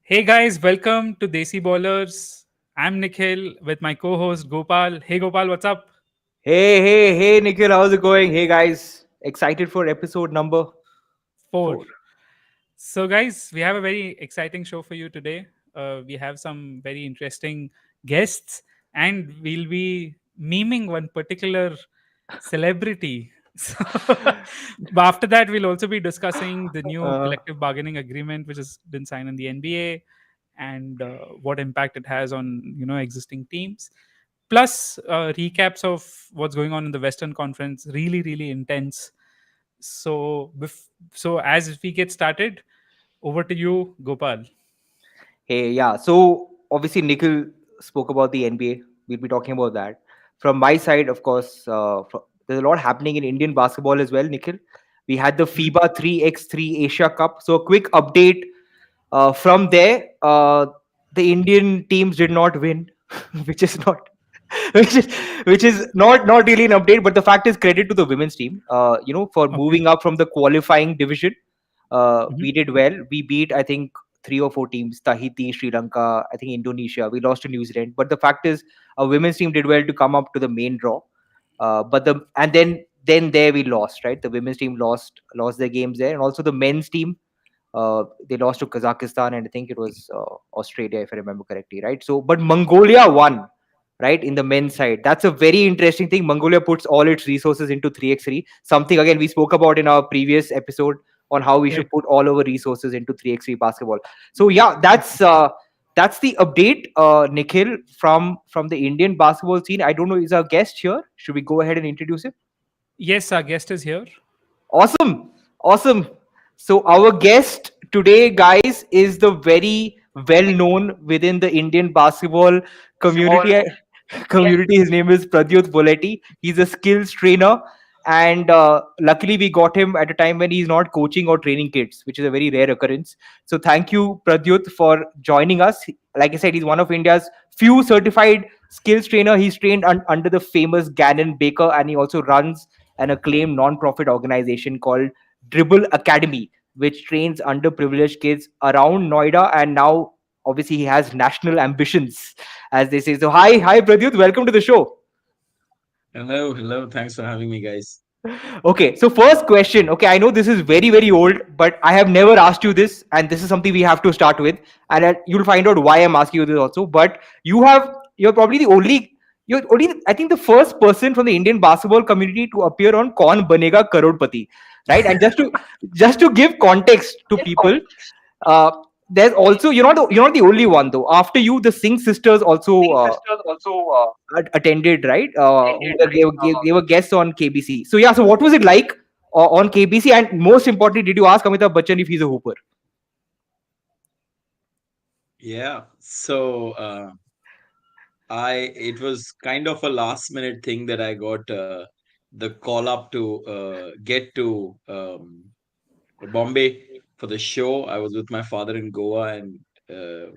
Hey guys, welcome to Desi Ballers. I'm Nikhil with my co-host Gopal. Hey Gopal, what's up? Hey, Nikhil, how's it going? Hey, guys, excited for episode number Four. 4. So guys, we have a very exciting show for you today. We have some very interesting guests, and we'll be memeing one particular celebrity. So, but after that, we'll also be discussing the new Uh, collective bargaining agreement, which has been signed in the NBA, and what impact it has on existing teams. Plus recaps of what's going on in the Western Conference. Really intense. So as we get started, over to you, Gopal. hey, yeah, so obviously, Nikhil spoke about the NBA. We'll be talking about that. From my side, of course, there's a lot happening in Indian basketball as well, Nikhil. We had the Mhm. FIBA 3x3 Asia Cup. So, a quick update from there. The Indian teams did not win, which is not which is which is not really an update, but the fact is credit to the women's team, for Okay. moving up from the qualifying division. Mhm. We did well. We beat, I think, 3 or 4 teams: Tahiti, Sri Lanka, I think Indonesia. We lost to New Zealand, but the fact is our women's team did well to come up to the main draw. But the and then there we lost, right? The women's team lost their games there, and also the men's team, they lost to Kazakhstan, and I think it was Australia, if I remember correctly, right? So, but Mongolia won, right, in the men's side. That's a very interesting thing. Mongolia puts all its resources into 3x3. Something again we spoke about in our previous episode on how we Right. should put all our resources into 3x3 basketball. So yeah, that's the update, Nikhil, from the Indian basketball scene. I don't know, is our guest here? Should we go ahead and introduce him? Yes, our guest is here. Awesome. Awesome. So, our guest today, guys, is the very well known within the Indian basketball community. Community. His name is Pradyut Boletti. He's a skills trainer. And luckily, we got him at a time when he's not coaching or training kids, which is a very rare occurrence. So, thank you, Pradyut, for joining us. Like I said, he's one of India's few certified skills trainer. He's trained under the famous Gannon Baker, and he also runs an acclaimed non-profit organization called Dribble Academy, which trains underprivileged kids around Noida. And now, obviously, he has national ambitions, as they say. So, hi, Pradyut, welcome to the show. Hello. Thanks for having me, guys. Okay, so first question. Okay, I know this is very old, but I have never asked you this, and this is something we have to start with, and you'll find out why I'm asking you this also. But you're probably you're only, I think, the first person from the Indian basketball community to appear on Kaun Banega Karodpati, right? And just to give context to people, uh, there's also, you're not the only one though. After you, the Singh sisters also attended, right? They were guests on KBC. So yeah, so what was it like on KBC? And most importantly, did you ask Amitabh Bachchan if he's a hooper? Yeah. I it was kind of a last minute thing that I got the call up to get to Bombay for the show. I was with my father in Goa, and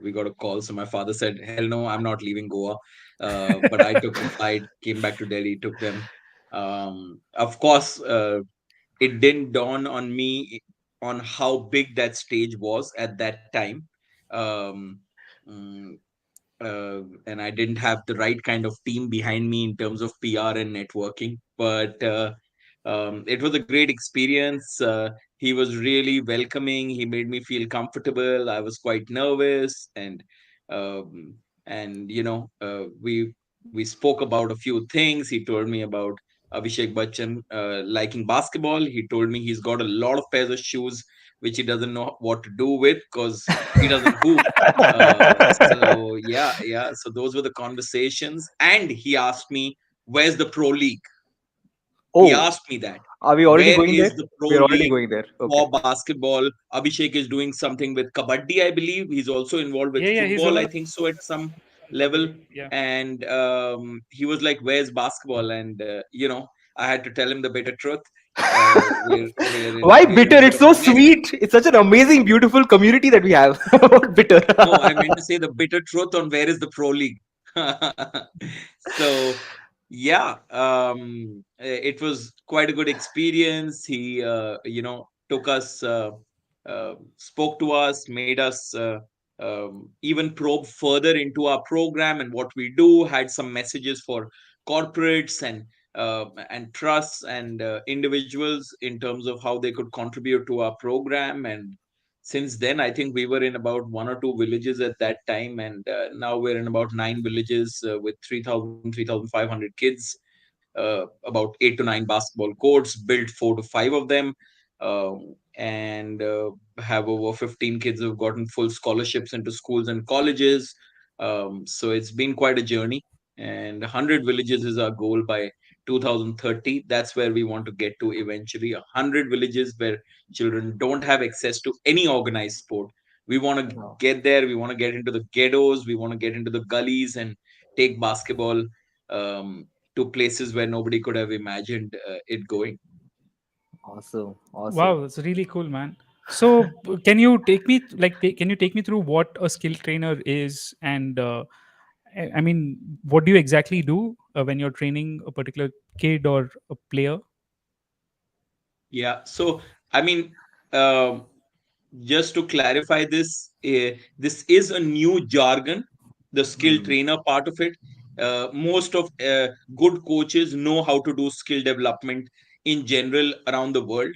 we got a call. So my father said, "Hell no, I'm not leaving Goa." But I took a flight, came back to Delhi, took them. Of course, it didn't dawn on me on how big that stage was at that time. Um, mm, and I didn't have the right kind of team behind me in terms of PR and networking. But it was a great experience. He was really welcoming. He made me feel comfortable. I was quite nervous, um, and we spoke about a few things. He told me about Abhishek Bachchan liking basketball. He told me he's got a lot of pairs of shoes which he doesn't know what to do with because he doesn't hoop. So so those were the conversations, and he asked me, "Where's the pro league?" He Oh, asked me that. are we already Where going is there? the pro We're already league going there. Okay. for basketball? Abhishek is doing something with kabaddi, I believe. He's also involved with Yeah, he's football, also I think so, at some in level. Kabaddi. Yeah. And he was like, "Where's basketball?" And I had to tell him the bitter truth. Why We're bitter? in a bit It's of a so mess. sweet. It's such an amazing, beautiful community that we have. What bitter? No, I meant to say the bitter truth on where is the pro league. So yeah, it was quite a good experience. He took us, spoke to us, made us even probe further into our program and what we do. Had some messages for corporates and trusts and individuals in terms of how they could contribute to our program. And since then, I think we were in about one or two villages at that time, and now we're in about nine villages with 3,500 kids. About 8 to 9 basketball courts, built 4 to 5 of them, and have over 15 kids who've gotten full scholarships into schools and colleges. So it's been quite a journey, and 100 villages is our goal by 2030. That's where we want to get to eventually. 100 villages where children don't have access to any organized sport. We want to Wow. get there. We want to get into the ghettos. We want to get into the gullies and take basketball um, to places where nobody could have imagined it going. Awesome. Awesome. Wow, that's really cool, man. So, can you take me can you take me through what a skill trainer is, and I mean, what do you exactly do when you're training a particular kid or a player? Yeah. So, I mean, um just to clarify this, this is a new jargon, the skill Hmm. trainer part of it. Most of good coaches know how to do skill development in general around the world.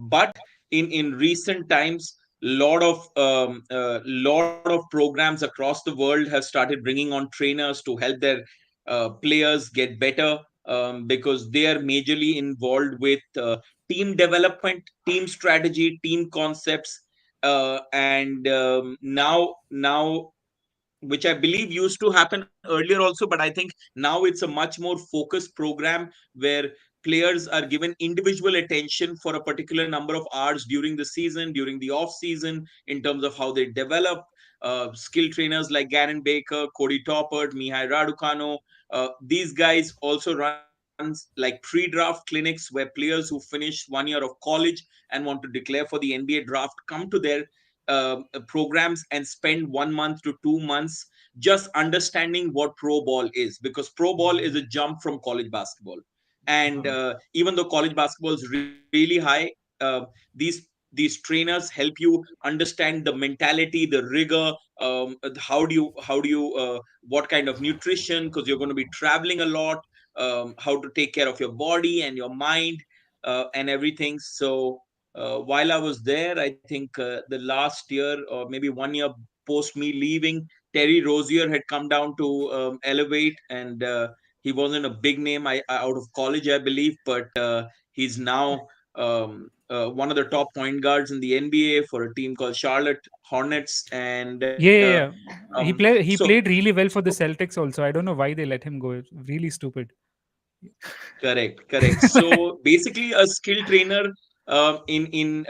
But in recent times, lot of programs across the world have started bringing on trainers to help their players get better, because they are majorly involved with team development, team strategy, team concepts, and now which I believe used to happen earlier also, but I think now it's a much more focused program where players are given individual attention for a particular number of hours during the season, during the off season, in terms of how they develop. Skill trainers like Garen Baker, Cody Toppert, Mihai Raducanu, these guys also runs like pre-draft clinics where players who finish 1 year of college and want to declare for the NBA draft come to their programs and spend 1 month to 2 months just understanding what pro ball is, because pro ball is a jump from college basketball. And Hmm. even though college basketball is really high, uh, these trainers help you understand the mentality, the rigor, how do you what kind of nutrition, because you're going to be traveling a lot, how to take care of your body and your mind, and everything. So while I was there, I think the last year or maybe 1 year post me leaving, Terry Rozier had come down to Elevate, and he wasn't a big name out of college, I believe, but he's now one of the top point guards in the NBA for a team called Charlotte Hornets, and Yeah, yeah, yeah. He so played really well for the Celtics also. I don't know why they let him go. It's really stupid. correct, correct. So basically, a skill trainer in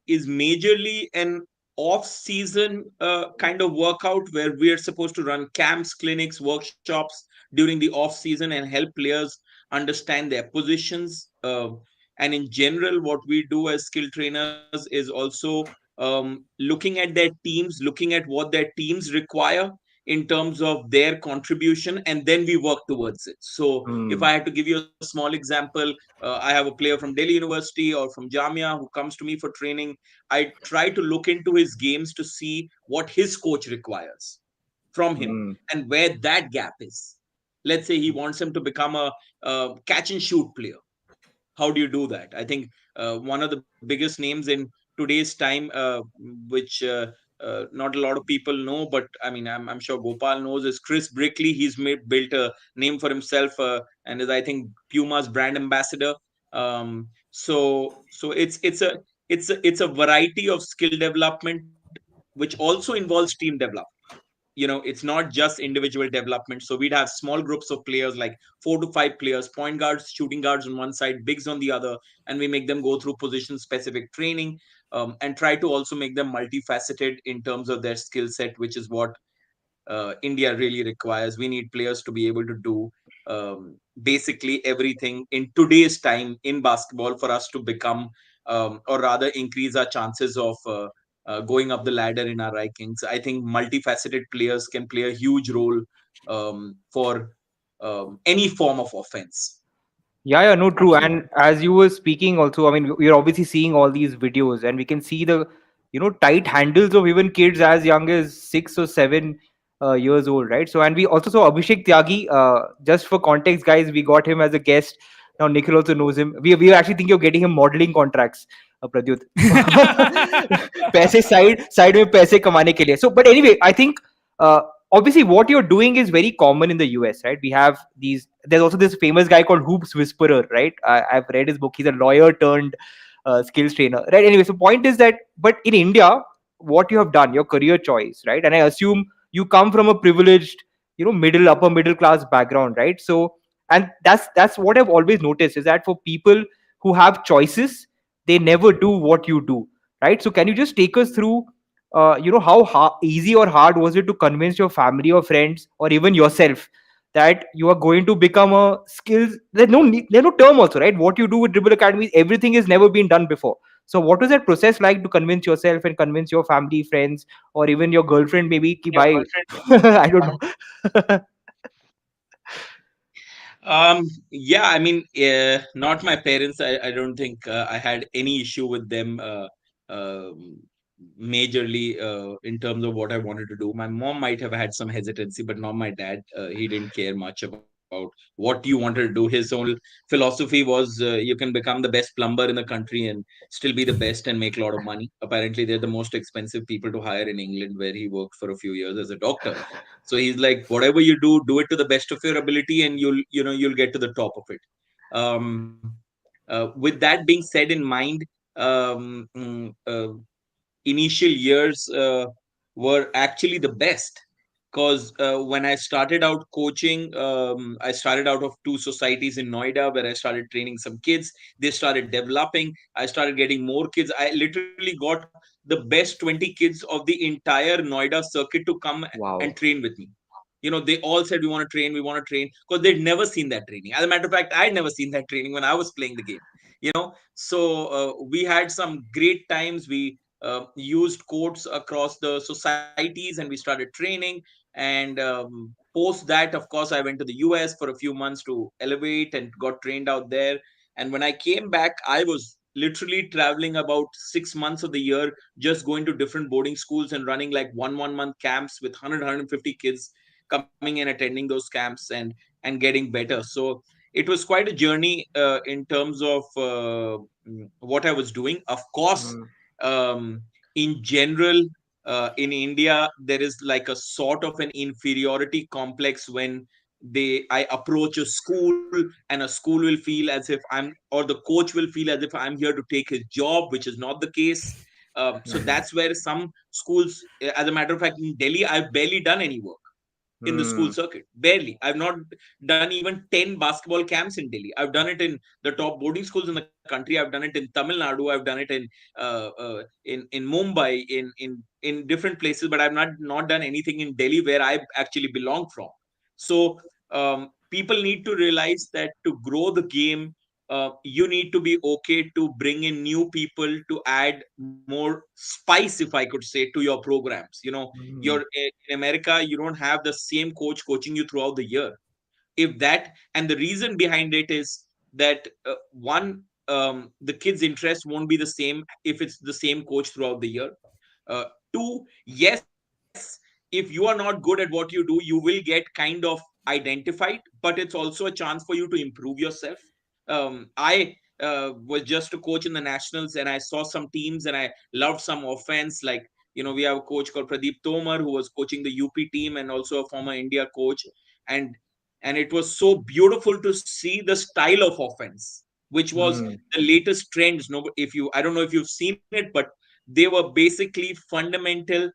is majorly an off-season kind of workout where we are supposed to run camps, clinics, workshops during the off-season and help players understand their positions. And in general, what we do as skill trainers is also looking at their teams, looking at what their teams require in terms of their contribution, and then we work towards it. So if Hmm. I had to give you a small example, I have a player from Delhi University or from Jamia who comes to me for training. I try to look into his games to see what his coach requires from him Hmm. and where that gap is. Let's say he wants him to become a catch and shoot player. How do you do that? I think one of the biggest names in today's time, which not a lot of people know, but I mean, I'm sure Gopal knows, is Chris Brickley. He's built a name for himself, and is, I think, Puma's brand ambassador. So it's a variety of skill development which also involves team development. It's not just individual development. So we'd have small groups of players, like 4 to 5 players, point guards, shooting guards on one side, bigs on the other, and we make them go through position specific training, and try to also make them multifaceted in terms of their skill set, which is what India really requires. We need players to be able to do basically everything in today's time in basketball for us to become, or rather, increase our chances of going up the ladder in our rankings. I think multifaceted players can play a huge role for any form of offense. Yeah, yeah, no, true. Absolutely. And as you were speaking, also, I mean, we're obviously seeing all these videos, and we can see the, tight handles of even kids as young as 6 or 7 years old, right? So, and we also saw Abhishek Tyagi. Just for context, guys, we got him as a guest. Now Nikhil also knows him. We actually think of getting him modeling contracts, Pradyut. पैसे side में पैसे कमाने के लिए. So, but anyway, I think uh, obviously what you're doing is very common in the US, right? We have these. There's also this famous guy called Hoops Whisperer, right? I've read his book. He's a lawyer turned skills trainer, right? Anyway, so point is that, but in India, what you have done, your career choice, right? And I assume you come from a privileged, upper middle class background, right? So, and that's what I've always noticed is that for people who have choices, they never do what you do, right? So, can you just take us through? How easy or hard was it to convince your family or friends or even yourself that you are going to become a skills? There's no term also, right? What you do with Dribble Academy, everything has never been done before. So what was that process like to convince yourself and convince your family, friends, or even your girlfriend maybe ki bhai, I don't know. Yeah, I mean, not my parents. I don't think I had any issue with them majorly in terms of what I wanted to do. My mom might have had some hesitancy, but not my dad. He didn't care much about what you wanted to do. His whole philosophy was you can become the best plumber in the country and still be the best and make a lot of money. Apparently, they're the most expensive people to hire in England, where he worked for a few years as a doctor. So he's like, whatever you do it to the best of your ability, and you'll get to the top of it. With that being said in mind, initial years were actually the best, because when I started out coaching, I started out of two societies in Noida where I started training some kids. They started developing. I started getting more kids. I literally got the best 20 kids of the entire Noida circuit to come and Wow. train with me. They all said, we want to train, because they'd never seen that training. As a matter of fact, I'd never seen that training when I was playing the game. So we had some great times. We used courts across the societies, and we started training. And post that, of course, I went to the US for a few months to elevate and got trained out there. And when I came back, I was literally traveling about 6 months of the year, just going to different boarding schools and running like one month camps with 150 kids coming and attending those camps and getting better. So it was quite a journey in terms of what I was doing. Of course, Mm, um, in general, in India, there is like a sort of an inferiority complex when I approach a school, and a school will feel as if I'm, or the coach will feel as if I'm here to take his job, which is not the case. So mm, that's where some schools, as a matter of fact, in Delhi, I've barely done any work in the school mm, circuit. Barely. I've not done even 10 basketball camps in Delhi. I've done it in the top boarding schools in the country. I've done it in Tamil Nadu. I've done it in Mumbai, in different places, but I've not done anything in Delhi, where I actually belong from. So people need to realize that to grow the game, you need to be okay to bring in new people to add more spice, if I could say, to your programs. You're mm, in America, you don't have the same coach coaching you throughout the year. If that, and the reason behind it is that one, the kids' interest won't be the same if it's the same coach throughout the year. Two, yes, if you are not good at what you do, you will get kind of identified, but it's also a chance for you to improve yourself. I was just a coach in the nationals, and I saw some teams, and I loved some offense. Like, we have a coach called Pradeep Tomar, who was coaching the UP team and also a former India coach. And and it was so beautiful to see the style of offense, which was mm, the latest trends. No, if you I don't know if you've seen it, but they were basically fundamental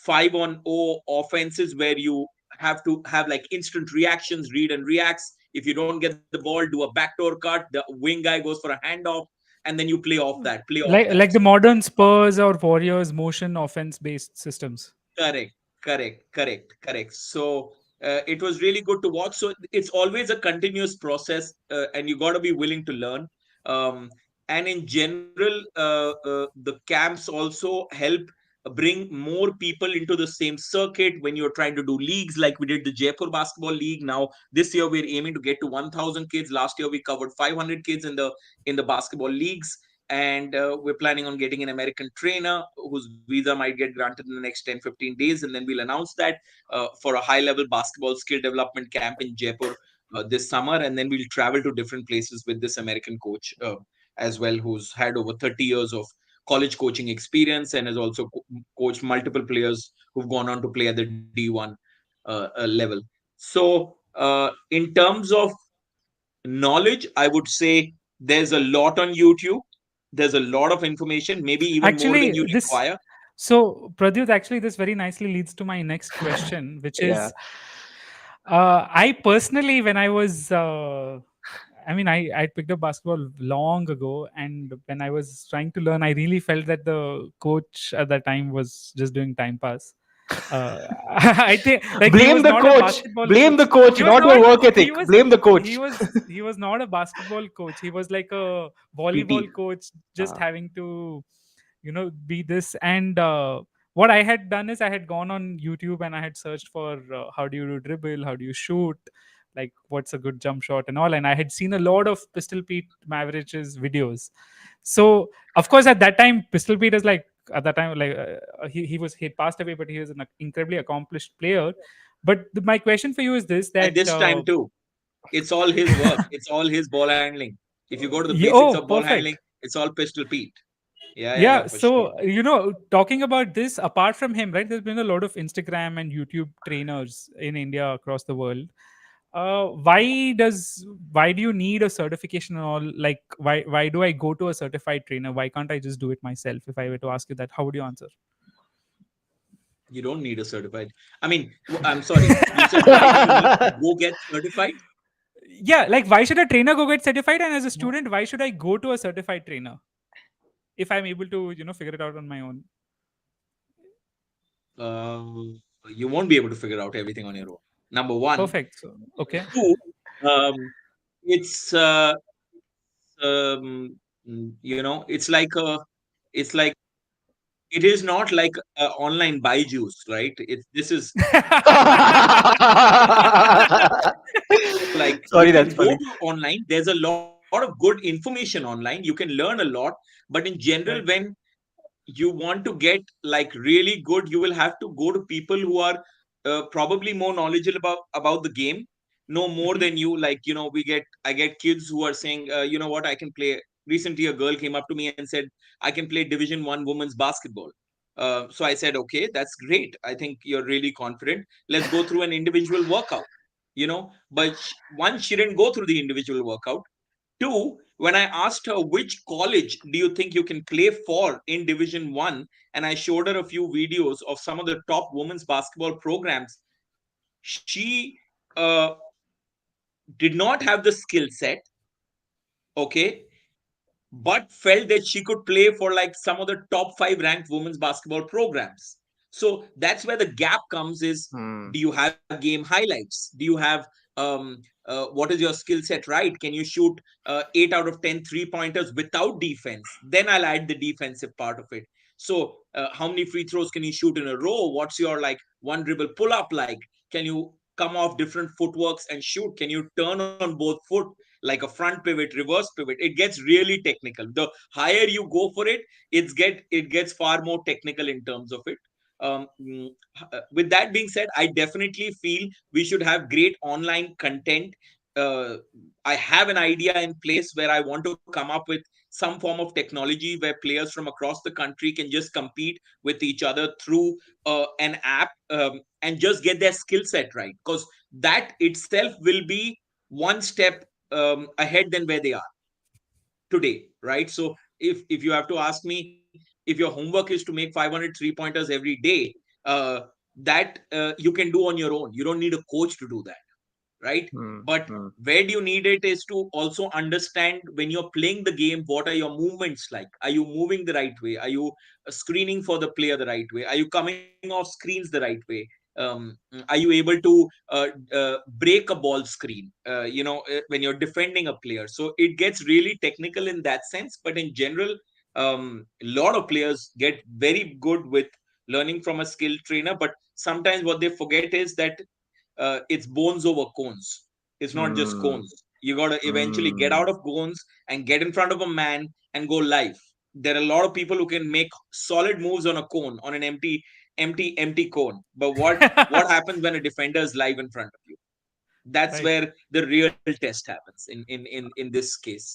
5-on-0 offenses, where you have to have like instant reactions, read and reacts. If you don't get the ball, do a backdoor cut, the wing guy goes for a handoff, and then you play off that. Like the modern Spurs or Warriors motion offense based systems. Correct, correct. So it was really good to watch. So it's always a continuous process, and you got to be willing to learn. Um, and in general, the camps also help bring more people into the same circuit when you're trying to do leagues, like we did the Jaipur Basketball League. Now this year we're aiming to get to 1,000 kids. Last year we covered 500 kids in the basketball leagues. and we're planning on getting an American trainer whose visa might get granted in the next 10 15 days, and then we'll announce that for a high level basketball skill development camp in Jaipur this summer, and then we'll travel to different places with this American coach as well, who's had over 30 years of college coaching experience and has also coached multiple players who've gone on to play at the D1 level. So in terms of knowledge, I would say there's a lot on YouTube. There's a lot of information, maybe even more than Actually, you this require. so Pradyut, actually, this very nicely leads to my next question, which Yeah. is, I personally, when I was, I mean, I picked up basketball long ago, and when I was trying to learn, I really felt that the coach at that time was just doing time pass. I think like he Blame was the not a coach. basketball Blame coach. the coach, He was not not. your work He ethic. was. Blame the He coach. was. He was not a basketball coach. He was like a volleyball PT. coach, just Uh, having to, be this. And what I had done is I had gone on YouTube and I had searched for how do you do dribble, how do you shoot, like what's a good jump shot and all. And I had seen a lot of Pistol Pete Maverich's videos. So of course at that time Pistol Pete is like, at that time, like he passed away, but he was an incredibly accomplished player. But my question for you is this: At that this time, too, it's all his work, it's all his ball handling. If you go to the basics oh, of ball handling, perfect. it's all Pistol Pete. Yeah, yeah, yeah, Yeah, for sure. so talking about this, apart from him, right? There's been a lot of Instagram and YouTube trainers in India across the world. Why do you need a certification and all? Like, why do I go to a certified trainer? Why can't I just do it myself? If I were to ask you that, how would you answer? You don't need a certified. I mean, I'm sorry. You said, why do you need to go get certified? Yeah, like why should a trainer go get certified? And as a student, why should I go to a certified trainer if I'm able to, figure it out on my own? You won't be able to figure out everything on your own. Number one. Perfect. So, okay. Two, it's it's like it's like it is not like online Byju's, right? It's this is like you Sorry, can that's go funny. to online. There's a lot of good information online. You can learn a lot, but in general, Right. when you want to get like really good, you will have to go to people who are probably more knowledgeable about the game, know more Hmm. than you. Like, I get kids who are saying, you know what, I can play. Recently a girl came up to me and said, I can play Division 1 women's basketball. So I said, okay, that's great, I think you're really confident, let's go through an individual workout. But one, she didn't go through the individual workout. Two, when I asked her which college do you think you can play for in Division 1, and I showed her a few videos of some of the top women's basketball programs, she did not have the skill set, okay, but felt that she could play for like some of the top 5 ranked women's basketball programs. So that's where the gap comes is, Hmm. do you have game highlights? Do you have what is your skill set, right? Can you shoot 8 out of 10 3 pointers without defense? Then I'll add the defensive part of it. So how many free throws can you shoot in a row? What's your like one dribble pull up like? Can you come off different footworks and shoot? Can you turn on both foot like a front pivot, reverse pivot? It gets really technical. The higher you go for it, it gets far more technical in terms of it. um, mm, with that being said, I definitely feel we should have great online content. uh, I have an idea in place where I want to come up with some form of technology where players from across the country can just compete with each other through an app, and just get their skill set right, because that itself will be one step ahead than where they are today, right? So if you have to ask me, if your homework is to make 500 3 pointers every day, that you can do on your own. You don't need a coach to do that, right? Hmm. But Hmm. where do you need it is to also understand, when you're playing the game, what are your movements like? Are you moving the right way? Are you screening for the player the right way? Are you coming off screens the right way? Are you able to break a ball screen, when you're defending a player? So it gets really technical in that sense, but in general, a lot of players get very good with learning from a skilled trainer. But sometimes what they forget is that it's bones over cones. It's not just Hmm. cones. You got to eventually get Hmm. out of goals and get in front of a man and go live. There are a lot of people who can make solid moves on a cone, on an empty cone. But what happens when a defender is live in front of you? That's Right. where the real test happens in this case.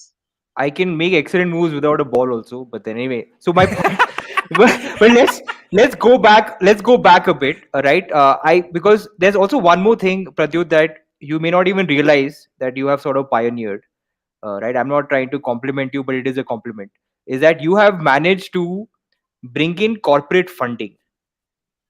I can make excellent moves without a ball also. But then anyway, so my point. But let's go back. Let's go back a bit. All right. I because there's also one more thing, Pradyut, that you may not even realize that you have sort of pioneered. Right. I'm not trying to compliment you, but it is a compliment. Is that you have managed to bring in corporate funding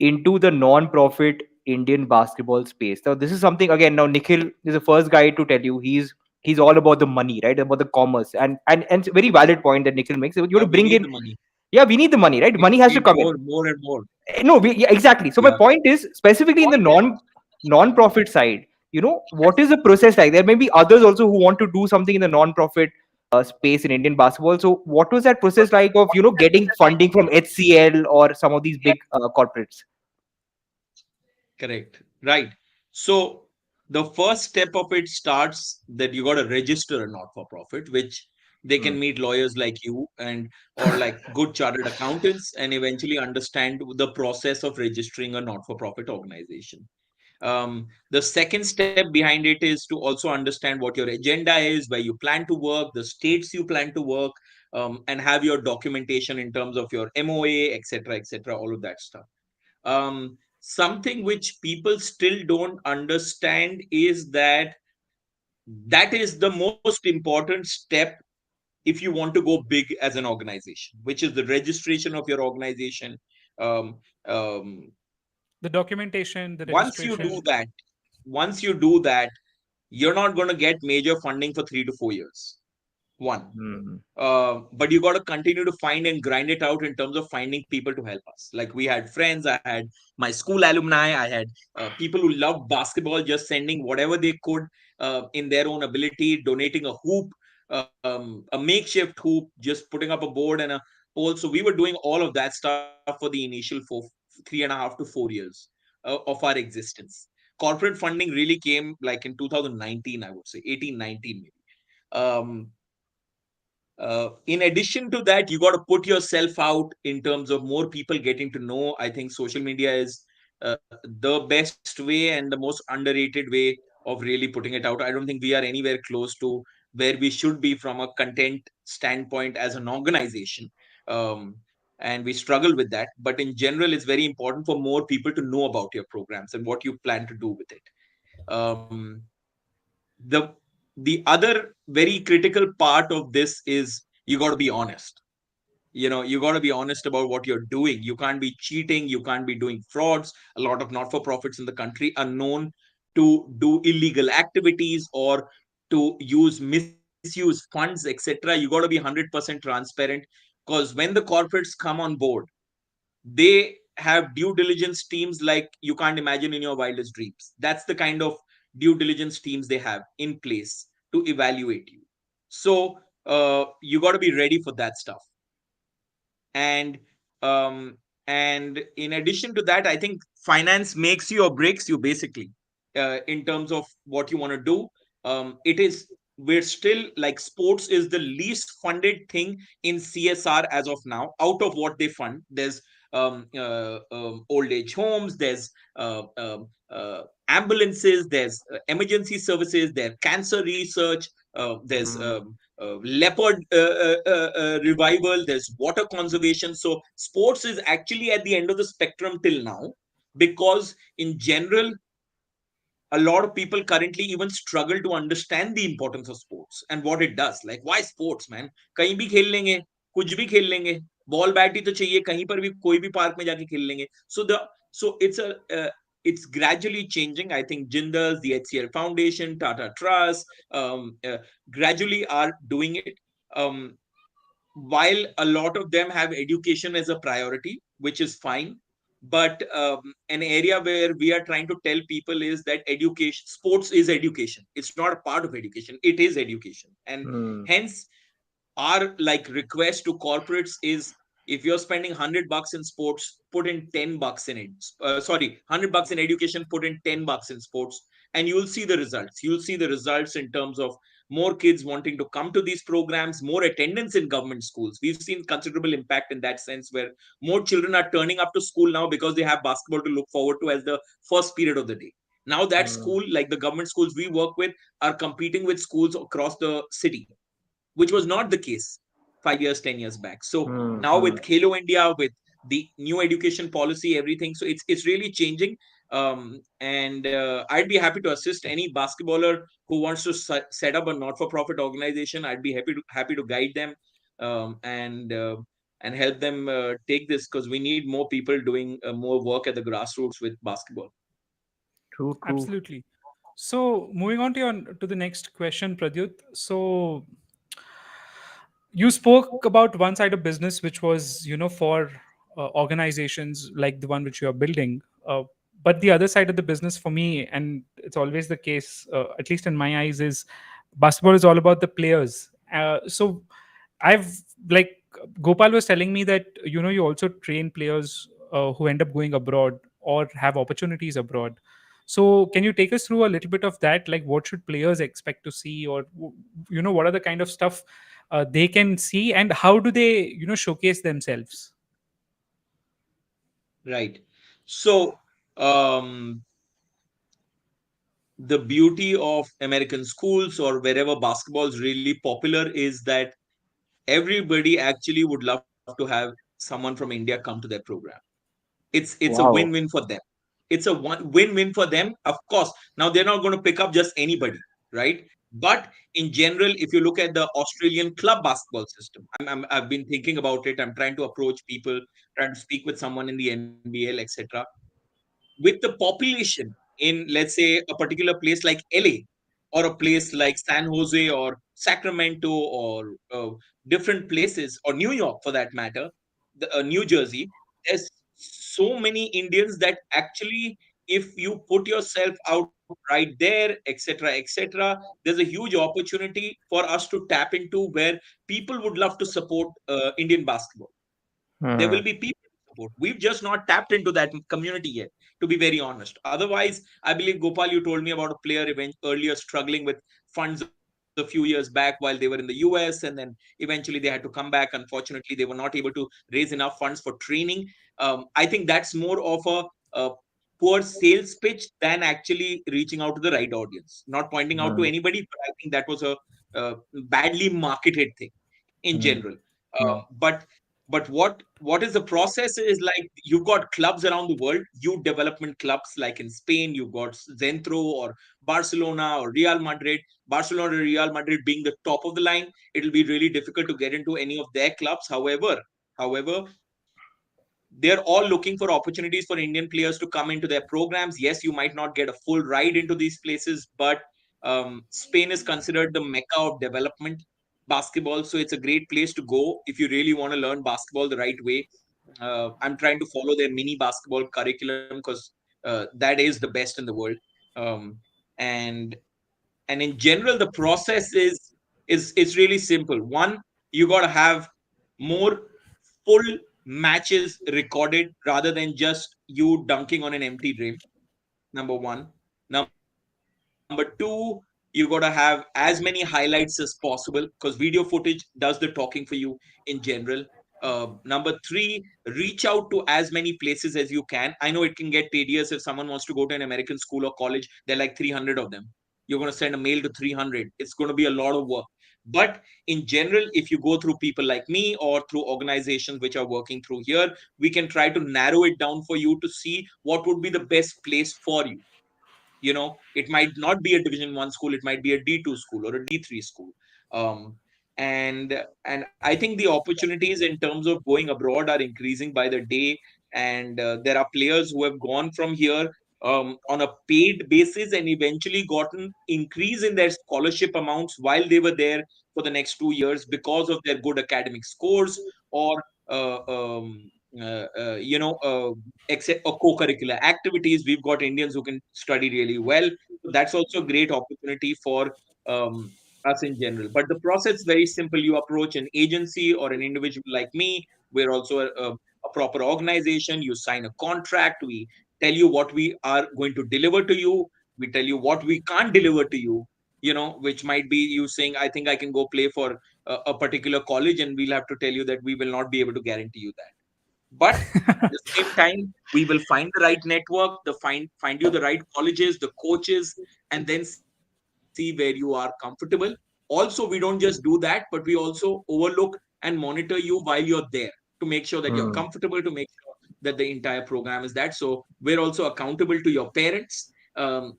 into the non-profit Indian basketball space. Now, this is something again. Now, Nikhil is the first guy to tell you he's all about the money, right? About the commerce, and it's a very valid point that Nikhil makes. You want to We bring need in, the money. yeah, we need the money, right? We Money has to need come in. more and more. No, yeah, exactly. So my Yeah. point is specifically in the non-profit side. What is the process like? There may be others also who want to do something in the non-profit space in Indian basketball. So what was that process like of getting funding from HCL or some of these big corporates? Correct. Right. So the first step of it starts that you got to register a not for profit, which they Hmm. can meet lawyers like you and or like good chartered accountants and eventually understand the process of registering a not for profit organization. The second step behind it is to also understand what your agenda is, where you plan to work, the states you plan to work, and have your documentation in terms of your MOA, etc., all of that stuff. Something which people still don't understand is that that is the most important step if you want to go big as an organization, which is the registration of your organization. Um, um, The documentation, the once you do registration. that, once you do that, you're not going to get major funding for 3 to 4 years. One. Hmm. But you got to continue to find and grind it out in terms of finding people to help us. Like we had friends, I had my school alumni, I had people who loved basketball just sending whatever they could in their own ability, donating a hoop, a makeshift hoop, just putting up a board and a pole. So we were doing all of that stuff for the initial 3.5 to 4 years of our existence. Corporate funding really came like in 2019, I would say 18, 19 maybe. In addition to that, you got to put yourself out in terms of more people getting to know. I think social media is the best way and the most underrated way of really putting it out. I don't think we are anywhere close to where we should be from a content standpoint as an organization. Um, and we struggle with that. But in general, it's very important for more people to know about your programs and what you plan to do with it. Um, the the other very critical part of this is you got to be honest. You got to be honest about what you're doing. You can't be cheating, you can't be doing frauds. A lot of not for profits in the country are known to do illegal activities or to misuse funds, etc. You got to be 100% transparent, because when the corporates come on board, they have due diligence teams like you can't imagine in your wildest dreams. That's the kind of due diligence teams they have in place to evaluate you. So you got to be ready for that stuff. And um and in addition to that, I think finance makes you or breaks you, basically, in terms of what you want to do. It is We're still like, sports is the least funded thing in CSR as of now. Out of what they fund, there's old age homes, there's ambulances, there's emergency services, there's cancer research, there's Hmm. leopard revival, there's water conservation. So sports is actually at the end of the spectrum till now, because in general, a lot of people currently even struggle to understand the importance of sports and what it does. Like, why sports, man? कहीं भी खेल लेंगे, कुछ भी खेल लेंगे, ball bat ही तो चाहिए, कहीं पर भी कोई भी पार्क में जाके खेल लेंगे. So it's gradually changing. I think Jindals, the HCL Foundation, Tata Trust, gradually are doing it. Um, while a lot of them have education as a priority, which is fine, but an area where we are trying to tell people is that education, sports is education. It's not a part of education, it is education. And Hmm. hence, our like request to corporates is, if you're spending $100 in sports, put in $10 in it. Sorry, $100 in education, put in $10 in sports, and you'll see the results. You'll see the results in terms of more kids wanting to come to these programs, more attendance in government schools. We've seen considerable impact in that sense, where more children are turning up to school now because they have basketball to look forward to as the first period of the day. Now that Hmm. school, like the government schools we work with, are competing with schools across the city, which was not the case 5 years, 10 years back. So Hmm. now Hmm. with Khelo India, with the new education policy, everything, so it's really changing. And I'd be happy to assist any basketballer who wants to set up a not-for-profit organization. I'd be happy to guide them, and help them take this, because we need more people doing more work at the grassroots with basketball. True. True. Absolutely. So moving on to the next question, Pradyut. So you spoke about one side of business which was, for organizations like the one which you are building, but the other side of the business for me, and it's always the case, at least in my eyes, is basketball is all about the players. So I've, like, Gopal was telling me that you also train players who end up going abroad or have opportunities abroad. So can you take us through a little bit of that? Like, what should players expect to see, or what are the kind of stuff they can see, and how do they showcase themselves? Right. So um, the beauty of American schools or wherever basketball is really popular is that everybody actually would love to have someone from India come to their program. It's a Wow. win-win for them. It's a win-win for them. Of course, now they're not going to pick up just anybody, right? But in general, if you look at the Australian club basketball system, I've been thinking about it. I'm trying to approach people, trying to speak with someone in the NBL, etc. With the population in, let's say, a particular place like LA, or a place like San Jose or Sacramento, or different places, or New York for that matter, New Jersey, there's so many Indians that actually, if you put yourself out right there, etc., etc., there's a huge opportunity for us to tap into, where people would love to support Indian basketball. There will Hmm. be people to support. We've just not tapped into that community yet, to be very honest. Otherwise, I believe, Gopal, you told me about a player event earlier struggling with funds a few years back while they were in the US, and then eventually they had to come back. Unfortunately, they were not able to raise enough funds for training. I think that's more of a poor sales pitch than actually reaching out to the right audience. Not pointing out to Hmm. anybody, but I think that was a badly marketed thing in Hmm. general. Hmm. But what is the process is, like, you've got clubs around the world, youth development clubs, like in Spain you've got Zentro, or Barcelona, or Real Madrid. Barcelona or Real Madrid being the top of the line, it'll be really difficult to get into any of their clubs. However, they're all looking for opportunities for Indian players to come into their programs. Yes, you might not get a full ride into these places, but Spain is considered the mecca of development basketball. So it's a great place to go if you really want to learn basketball the right way. I'm trying to follow their mini basketball curriculum, because that is the best in the world. Um, and and in general, the process is really simple. One, you got to have more full matches recorded rather than just you dunking on an empty dream. Number one. Number two, you got to have as many highlights as possible, because video footage does the talking for you in general. Number three, reach out to as many places as you can. I know it can get tedious if someone wants to go to an American school or college. There are like 300 of them. You're going to send a mail to 300. It's going to be a lot of work. But in general, if you go through people like me or through organizations which are working through here, we can try to narrow it down for you to see what would be the best place for you. It might not be a division 1 school, it might be a D2 school or a D3 school. um, and I think the opportunities in terms of going abroad are increasing by the day. And there are players who have gone from here on a paid basis, and eventually gotten increase in their scholarship amounts while they were there for the next 2 years, because of their good academic scores, or uh, um, except co-curricular activities. We've got Indians who can study really well. So that's also a great opportunity for us in general. But the process is very simple. You approach an agency or an individual like me. We're also a proper organization. You sign a contract. We tell you what we are going to deliver to you. We tell you what we can't deliver to you. which might be you saying, I think I can go play for a particular college, and we'll have to tell you that we will not be able to guarantee you that. But at the same time, we will find the right network, find you the right colleges, the coaches, and then see where you are comfortable. Also, we don't just do that, but we also overlook and monitor you while you're there to make sure that you're comfortable, Hmm. to make sure that the entire program is that. So we're also accountable to your parents,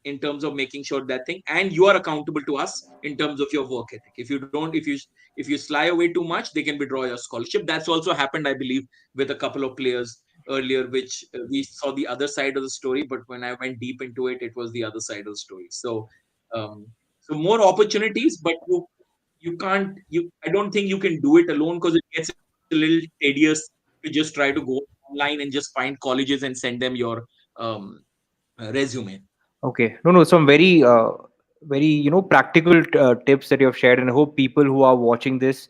in terms of making sure that thing, and you are accountable to us in terms of your work ethic. If you don't, if you sly away too much, they can withdraw your scholarship. That's also happened, I believe, with a couple of players earlier, which we saw the other side of the story, but when I went deep into it, it was the other side of the story. Um, so more opportunities, but you can't you I don't think you can do it alone, because it gets a little tedious to just try to go online and just find colleges and send them your um, resume. Okay. No, no, some very, practical tips that you have shared, and I hope people who are watching this,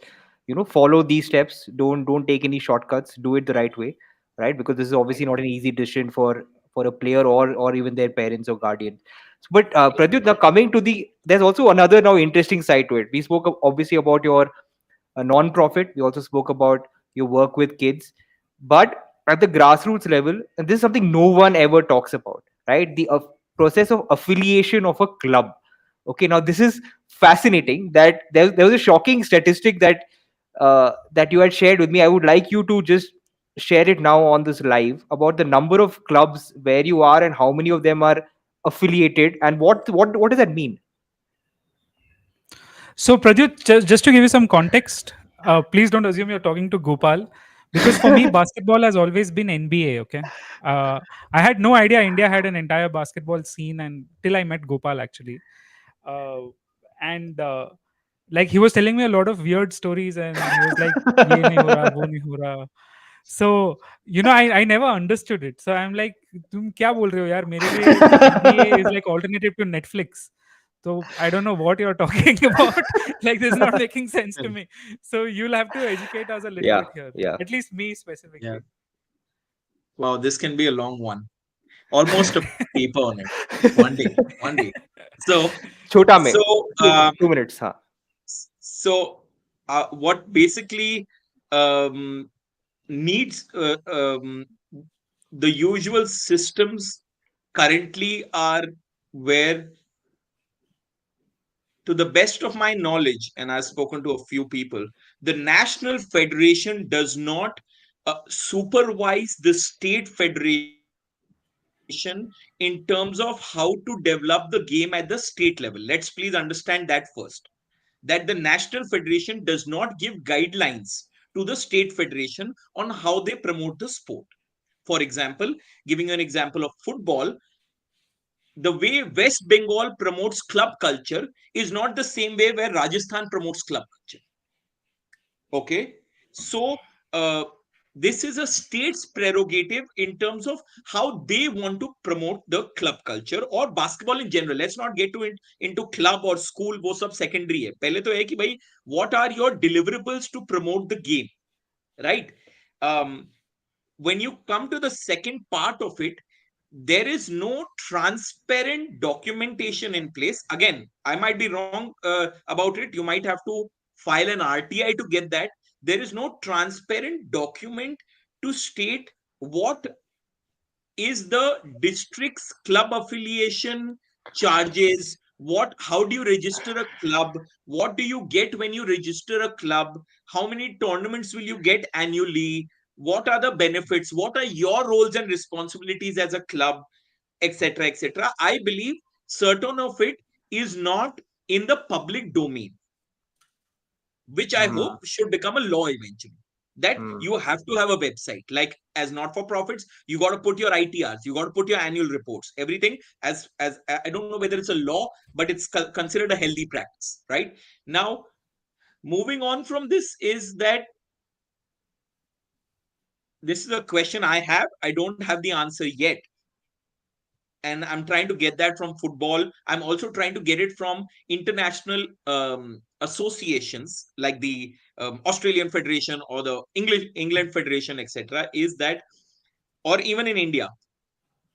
follow these steps. Don't take any shortcuts. Do it the right way, right? Because this is obviously not an easy decision for a player or even their parents or guardians. But Pradyut, now coming to there's also another now interesting side to it. We spoke obviously about your a non-profit. We also spoke about your work with kids, but at the grassroots level, and this is something no one ever talks about, right? The process of affiliation of a club. Okay, now this is fascinating. That there was a shocking statistic that you had shared with me. I would like you to just share it now on this live about the number of clubs where you are and how many of them are affiliated, and what does that mean? So, Pradyut, just to give you some context, please don't assume you're talking to Gopal, because for me, basketball has always been NBA. Okay, uh, I had no idea India had an entire basketball scene, and till I met Gopal actually, uh, and like he was telling me a lot of weird stories, and he was like, "Ye nahi ho raha, wo nahi ho raha." So I never understood it. So I'm like, तुम क्या बोल रहे हो यार? मेरे लिए NBA is like alternative to Netflix. So I don't know what you're talking about. Like this is not making sense to me. So you'll have to educate us a little Yeah, bit here. yeah. At least me Yeah. specifically. Wow, this can be a long one. Almost a paper on it. One day. One day. So Chota so mein um 2 minutes. Huh? so what basically um needs the usual systems currently are where, to the best of my knowledge, and I've spoken to a few people, the national federation does not supervise the state federation in terms of how to develop the game at the state level. Let's please understand that first. That the national federation does not give guidelines to the state federation on how they promote the sport. For example, giving you an example of football, the way West Bengal promotes club culture is not the same way where Rajasthan promotes club culture. Okay, so uh, this is a state's prerogative in terms of how they want to promote the club culture or basketball in general. Let's not get to it into club or school, वो सब secondary है. पहले तो है कि भाई what are your deliverables to promote the game, right? um, when you come to the second part of it, there is no transparent documentation in place. Again, I might be wrong about it. You might have to file an RTI to get that. There is no transparent document to state what is the district's club affiliation charges, how do you register a club, what do you get when you register a club, how many tournaments will you get annually, what are the benefits, what are your roles and responsibilities as a club, etc., etc. I believe certain of it is not in the public domain, which I Hmm. hope should become a law eventually. That Hmm. you have to have a website. Like as not for profits, you got to put your ITRs, you got to put your annual reports, everything. As I don't know whether it's a law, but it's considered a healthy practice, right? Now, moving on from this is that this is a question I have. I don't have the answer yet, and I'm trying to get that from football. I'm also trying to get it from international associations like the Australian Federation or the English England Federation, etc. Is that, or even in India,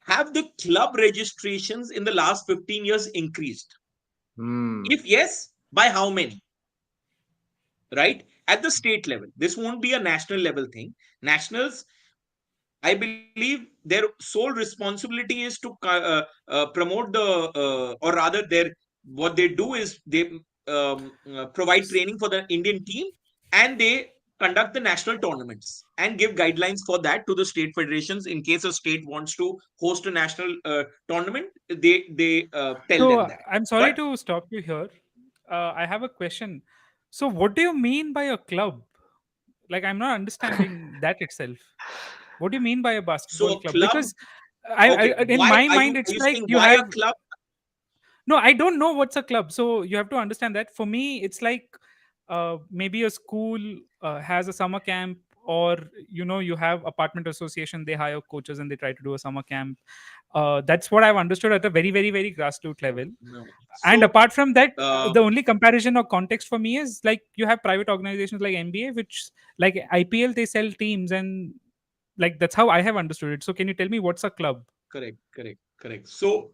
have the club registrations in the last 15 years increased? Hmm. If yes, by how many? Right? At the state level. This won't be a national level thing. Nationals, I believe their sole responsibility is to promote the, or rather, their what they do is they provide training for the Indian team, and they conduct the national tournaments and give guidelines for that to the state federations. In case a state wants to host a national tournament, they tell So them that. I'm sorry But to stop you here. I have a question. So what do you mean by a club? Like I'm not understanding that itself. What do you mean by a so basketball a club? club, Because I okay, in why my mind are it's you like saying you why have a club? no, I don't know what's a club. So you have to understand that. For me, it's like maybe a school has a summer camp, or you have apartment association. They hire coaches and they try to do a summer camp. That's what I've understood at a very, very, very grassroots level. No. And So apart from that, uh, the only comparison or context for me is like you have private organizations like NBA, which like IPL, they sell teams, and like that's how I have understood it. So can you tell me what's a club? correct, correct, correct. So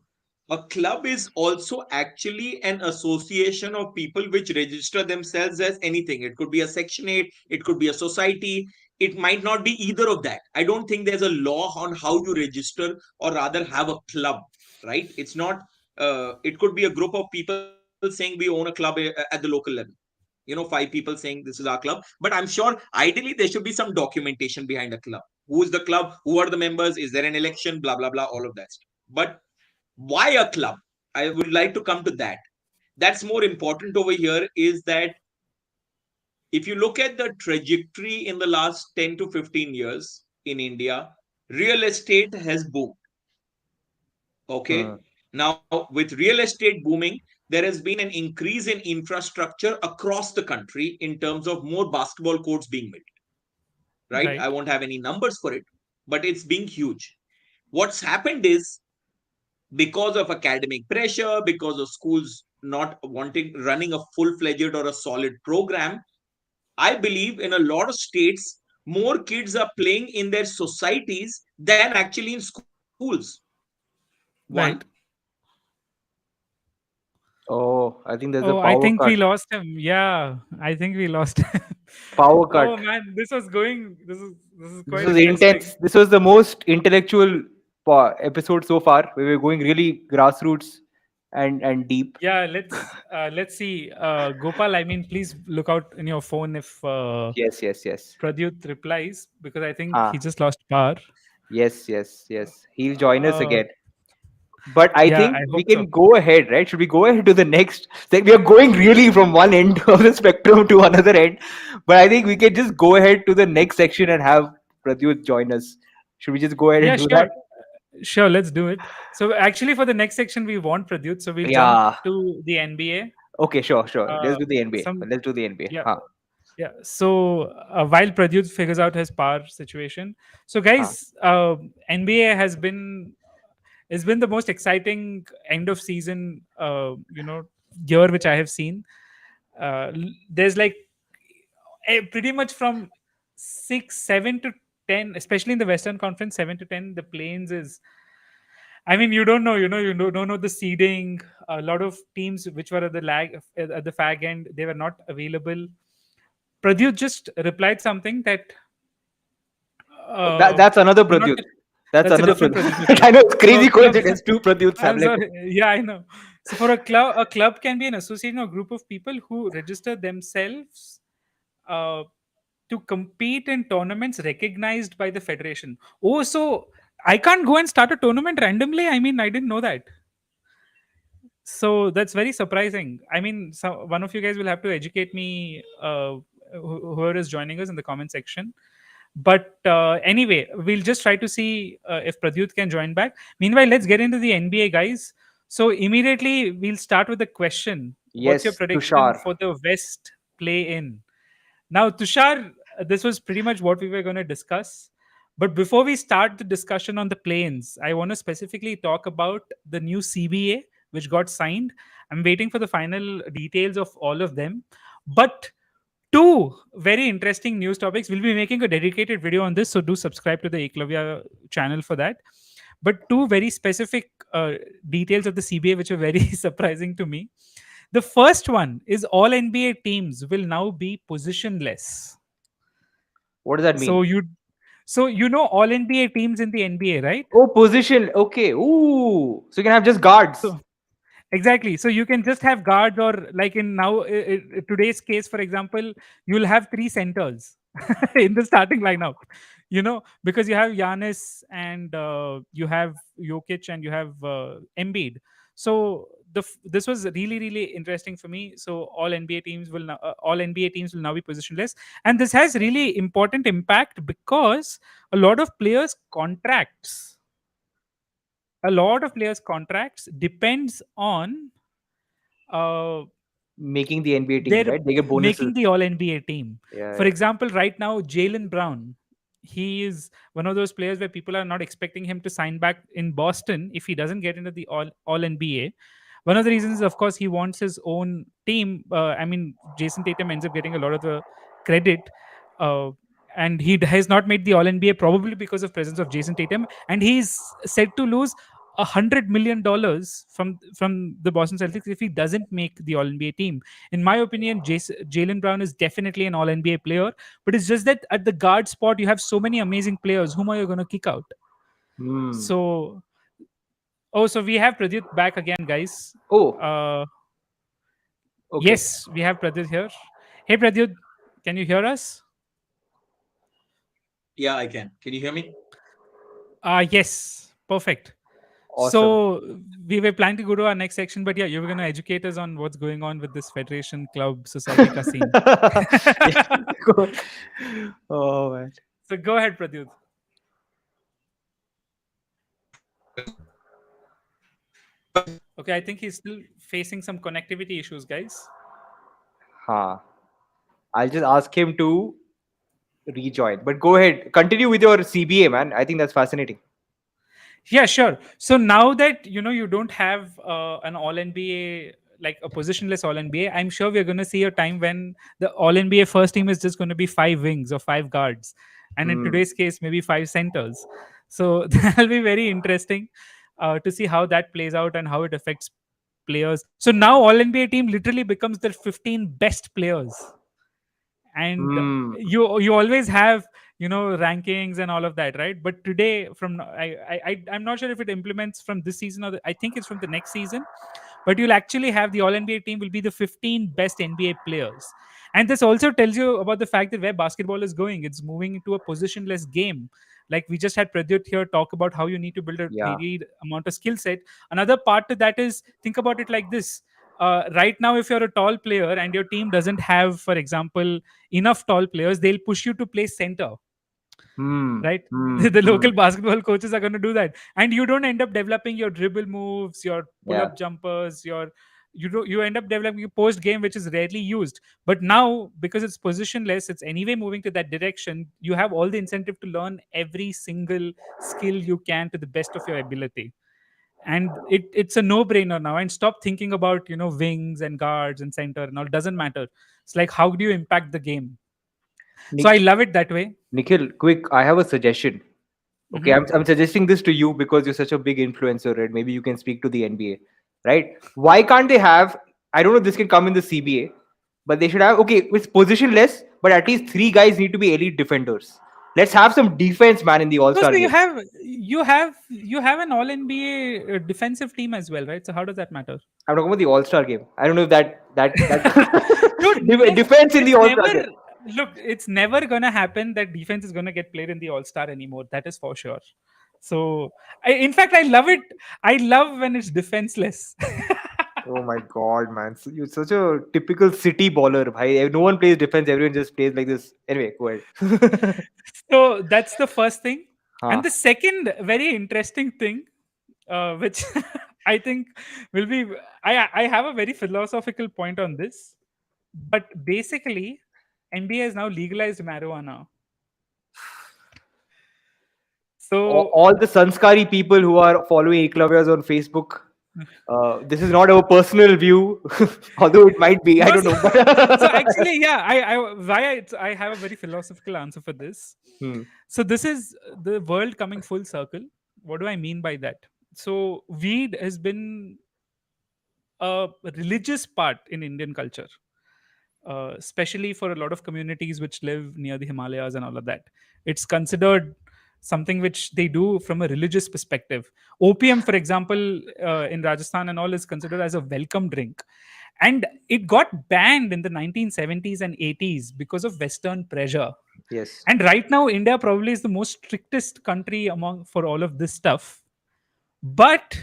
a club is also actually an association of people which register themselves as anything. It could be a section 8, it could be a society, it might not be either of that. I don't think there's a law on how you register or rather have a club, right? It's not it could be a group of people saying we own a club at the local level. 5 people saying this is our club, but I'm sure ideally there should be some documentation behind a club. Who is the club, who are the members, is there an election, blah blah blah, all of that stuff. But why a club? I would like to come to that. That's more important over here, is that if you look at the trajectory in the last 10 to 15 years in India, real estate has boomed. Hmm. Okay. Now, with real estate booming, there has been an increase in infrastructure across the country in terms of more basketball courts being built. Right? I Right. won't have any numbers for it, but it's being huge. What's happened is, because of academic pressure, because of schools not wanting running a full-fledged or a solid program, I believe in a lot of states, more kids are playing in their societies than actually in schools. One. Right. Oh, I think there's a Oh, I power think cut. we lost him. Yeah, I think we lost him. Power Oh cut. man, this is This quite was interesting. intense. This was the most intellectual episode so far. We were going really grassroots and deep. Yeah, let's see. Gopal, I mean, please look out in your phone if Yes, yes, yes. Pradyut replies, because I think he Ah, just lost power. yes, yes, yes. He'll join us Uh, again. But I yeah, I think we hope so. can go ahead, right? Should we go ahead to the next? Like we are going really from one end of the spectrum to another end, but I think we can just go ahead to the next section and have Pradyut join us. Should we just go ahead and Yeah, do sure. that? Sure, let's do it. So actually, for the next section, we want Pradyut. So we'll jump Yeah. to the NBA. Okay, sure, sure. Let's Uh, do the NBA. some Let's do the NBA. Yeah, Huh. yeah. So while Pradyut figures out his power situation, so Huh. guys, NBA has been the most exciting end of season, year which I have seen. There's like pretty much from 6, 7 to 10, especially in the Western Conference, 7 to 10. The planes is, I mean, you don't know, you don't know the seeding. A lot of teams which were at the fag end, they were not available. Pradyut just replied something that That's another not Pradyut. that, That's that's a another different Pradyut. Pradyut. Okay, I know it's so crazy club. coincidence. Two Pradyuts have I'm like. sorry. Yeah, I know. So for a club can be an association or group of people who register themselves uh, to compete in tournaments recognized by the federation. Oh, so I can't go and start a tournament randomly. I mean, I didn't know that. So that's very surprising. I mean, one of you guys will have to educate me, whoever is joining us in the comment section. But anyway, we'll just try to see if Pradyut can join back. Meanwhile, let's get into the NBA, guys. So immediately we'll start with the question: what's your Yes, prediction Tushar. for the West play-in? Now, Tushar, this was pretty much what we were going to discuss. But before we start the discussion on the planes, I want to specifically talk about the new CBA which got signed. I'm waiting for the final details of all of them. But two very interesting news topics. We'll be making a dedicated video on this, so do subscribe to the Eklavya channel for that. But two very specific details of the CBA which are very surprising to me. The first one is all NBA teams will now be positionless. What does that So mean? you know all NBA teams in the NBA, right? Oh, position. Okay. Ooh. So you can have just guards. So exactly. So you can just have guards, or like in now today's case, for example, you'll have three centers in the starting lineup. Because you have Giannis and you have Jokic and you have Embiid. So this was really really interesting for me. So all NBA teams will now be positionless, and this has really important impact because a lot of players' contracts, depends on uh, Making the NBA team, they're right? They get bonuses. making the All NBA team. Yeah, For yeah. example, right now, Jalen Brown, he is one of those players where people are not expecting him to sign back in Boston if he doesn't get into the All NBA. One of the reasons, of course, he wants his own team. I mean, Jason Tatum ends up getting a lot of the credit. Uh, and he has not made the All NBA probably because of presence of Jason Tatum, and he's said to lose $100 million from the Boston Celtics if he doesn't make the All NBA team. In my opinion, Jalen Brown is definitely an All NBA player, but it's just that at the guard spot you have so many amazing players. Whom are you going to kick out? Hmm. So, oh, so we have Pradyut back again, guys. Oh, Uh, okay. yes, we have Pradyut here. Hey, Pradyut, can you hear us? Yeah, I can. Can you hear me? Yes, perfect. Awesome. So we were planning to go to our next section, but yeah, you were going to educate us on what's going on with this federation, club, society, ka scene. Yeah, cool. Oh man. So go ahead, Pradyut. Okay, I think he's still facing some connectivity issues, guys. Huh. I'll just ask him to rejoin. But go ahead. Continue with your CBA, man. I think that's fascinating. Yeah, sure. So now that you don't have an All NBA, like a positionless All NBA, I'm sure we're going to see a time when the All NBA first team is just going to be five wings or five guards, and in Hmm. today's case, maybe five centers. So that'll be very interesting to see how that plays out and how it affects players. So now All NBA team literally becomes the 15 best players, and Hmm. you always have rankings and all of that, right? But today, from I'm not sure if it implements from this season, I think it's from the next season, but you'll actually have the All NBA team will be the 15 best NBA players. And this also tells you about the fact that where basketball is going, it's moving into a positionless game. Like we just had Pradyut here talk about how you need to build a Yeah. varied amount of skill set. Another part to that is, think about it like this. Right now, if you're a tall player and your team doesn't have, for example, enough tall players, they'll push you to play center, Hmm. right? Hmm. The Hmm. local basketball coaches are going to do that, and you don't end up developing your dribble moves, your Yeah. pull-up jumpers, you end up developing a post game which is rarely used. But now, because it's positionless, it's anyway moving to that direction. You have all the incentive to learn every single skill you can to the best of your ability, and it's a no-brainer now. And stop thinking about wings and guards and center and all. Doesn't matter. It's like, how do you impact the game? So I Nik- love it that way. Nikhil, quick, I have a suggestion. Okay, Hmm. I'm suggesting this to you because you're such a big influencer, right? Maybe you can speak to the NBA, right? Why can't they have? I don't know if this can come in the CBA, but they should have. Okay, it's positionless, but at least three guys need to be elite defenders. Let's have some defense, man, in the All No, Star so game. you have an all NBA defensive team as well, right? So how does that matter? I'm talking about the All Star game. I don't know if that Dude, look, defense in the it's All Star never game. it's never gonna happen that defense is gonna get played in the All Star anymore. That is for sure. So, in fact, I love it. I love when it's defenseless. Oh my god, man! So you're such a typical city baller, bhai. No one plays defense. Everyone just plays like this. Anyway, go ahead. So that's the first thing, and Huh. the second very interesting thing, which I think will be. I have a very philosophical point on this, but basically, NBA has now legalized marijuana. So All the sanskari people who are following Eklavyas on Facebook, this is not our personal view, although it might be. I no, don't so, know. so But actually, yeah, I have a very philosophical answer for this. hmm. So this is the world coming full circle. What do I mean by that? So weed has been a religious part in Indian culture, especially for a lot of communities which live near the Himalayas and all of that. It's considered something which they do from a religious perspective. Opium, for example, in Rajasthan and all, is considered as a welcome drink. And it got banned in the 1970s and 80s because of Western pressure. Yes. And right now, India probably is the most strictest country among for all of this stuff. But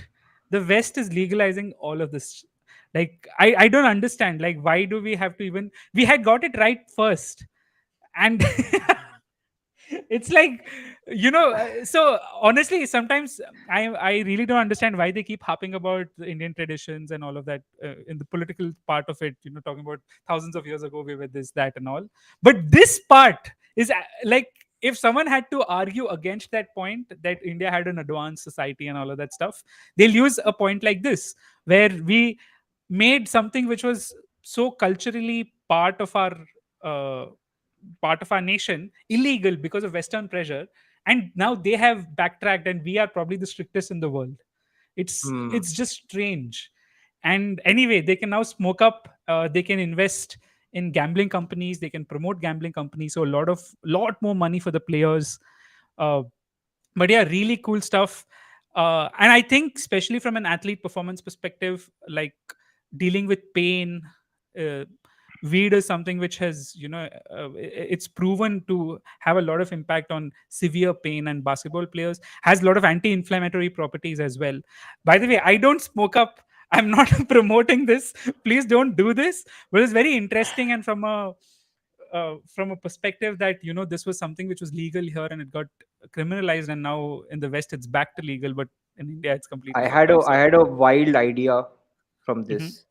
the West is legalizing all of this. Like I don't understand. Like, why do we have to even, we had got it right first. And it's like, so honestly sometimes I really don't understand why they keep harping about the Indian traditions and all of that, in the political part of it, talking about thousands of years ago we were this, that, and all. But this part is like, if someone had to argue against that point, that India had an advanced society and all of that stuff, they'll use a point like this, where we made something which was so culturally uh, part of our nation illegal because of Western pressure, and now they have backtracked and we are probably the strictest in the world. Hmm. It's just strange. And anyway, they can now smoke up, they can invest in gambling companies, they can promote gambling companies, so a lot more money for the players. uh, but yeah, really cool stuff. And I think especially from an athlete performance perspective, like dealing with pain, uh, weed is something which has, it's proven to have a lot of impact on severe pain, and basketball players has a lot of anti-inflammatory properties as well. By the way, I don't smoke up, I'm not promoting this, please don't do this. But it's very interesting, and from a perspective that, this was something which was legal here and it got criminalized, and now in the West it's back to legal, but in India it's completely fucked up. I So had a wild idea from mhm. this.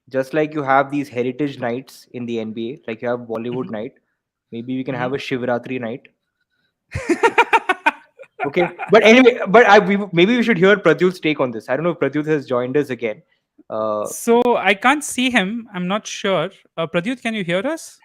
Just like you have these heritage nights in the NBA, like you have Bollywood Mhm. night, maybe we can have Mhm. a Shivratri night. Okay, but anyway, maybe we should hear Pradyut's take on this. I don't know if Pradyut has joined us again. Uh, So I can't see him, I'm not sure. Pradyut, can you hear us?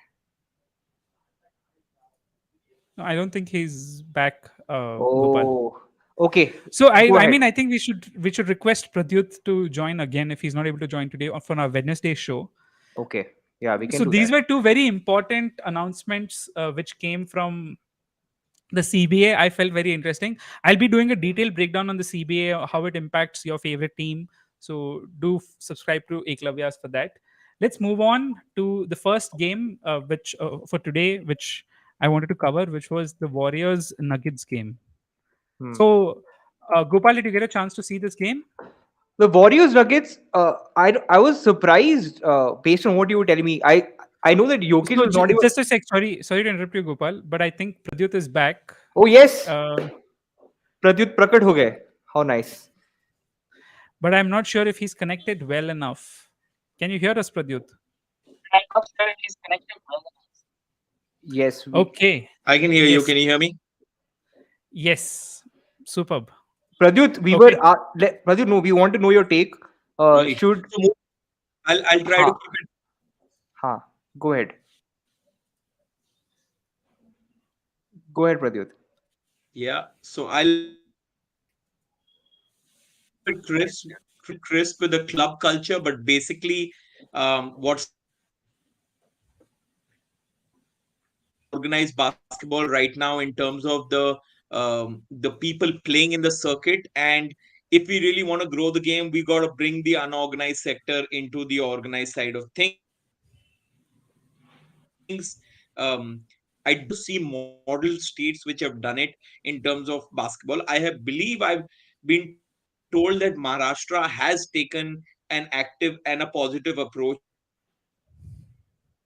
No, I don't think he's back, Gopal. oh, okay, So I, go I ahead. mean, I think we should request Pradyut to join again if he's not able to join today for our Wednesday show. Okay, yeah, we can So do these that. were two very important announcements which came from the CBA. I felt very interesting. I'll be doing a detailed breakdown on the CBA, how it impacts your favorite team. So do subscribe to Eklavya's for that. Let's move on to the first game, which for today, which I wanted to cover, which was the Warriors Nuggets game. Hmm. So, Gopal, did you get a chance to see this game? The Warriors Nuggets. I was surprised based on what you were telling me. I know that Jokic So was not even. just a sec. Sorry to interrupt you, Gopal, but I think Pradyut is back. Oh yes, Uh, Pradyut Prakat ho gaye. How nice. but I'm not sure if he's connected well enough. Can you hear us, Pradyut? Yes, we. Okay. I can hear you. Yes. Can you hear me? Yes. Superb. Pradyut, we were. Okay. Pradyut, no, we want to know your take. Right. Should. So I'll try Ha. to keep it. Ha. Go ahead. Go ahead, Pradyut. Yeah. So I'll crisp, crisp with the club culture, but basically, what's happening is that organized basketball right now in terms of the people playing in the circuit. And if we really want to grow the game, we got to bring the unorganized sector into the organized side of things. I don't see model states which have done it in terms of basketball. I've been told that Maharashtra has taken an active and a positive approach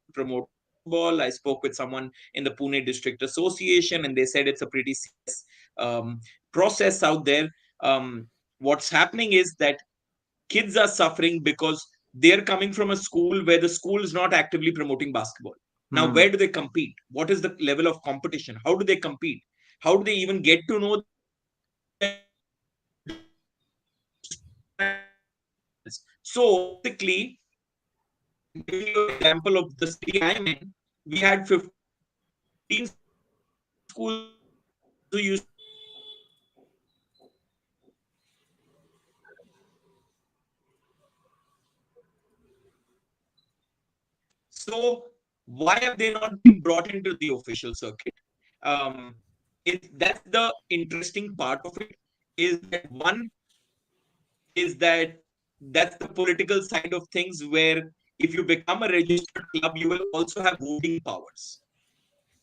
to promoting basketball. I spoke with someone in the Pune District Association, and they said it's a pretty seamless process out there. What's happening is that kids are suffering because they're coming from a school where the school is not actively promoting basketball. Now, where do they compete? Hmm. What is the level of competition? How do they compete? How do they even get to know that basketball is just a sport and it's not actively promoted by anyone else? So basically, giving you an example of the city I'm in, we had 15 schools who used to promote basketball. Now we have 1 schools who are promoting basketball. So why have they not been brought into the official circuit? Um, that's the interesting part of it. Is that one is that that's the political side of things where if you become a registered club, you will also have voting powers.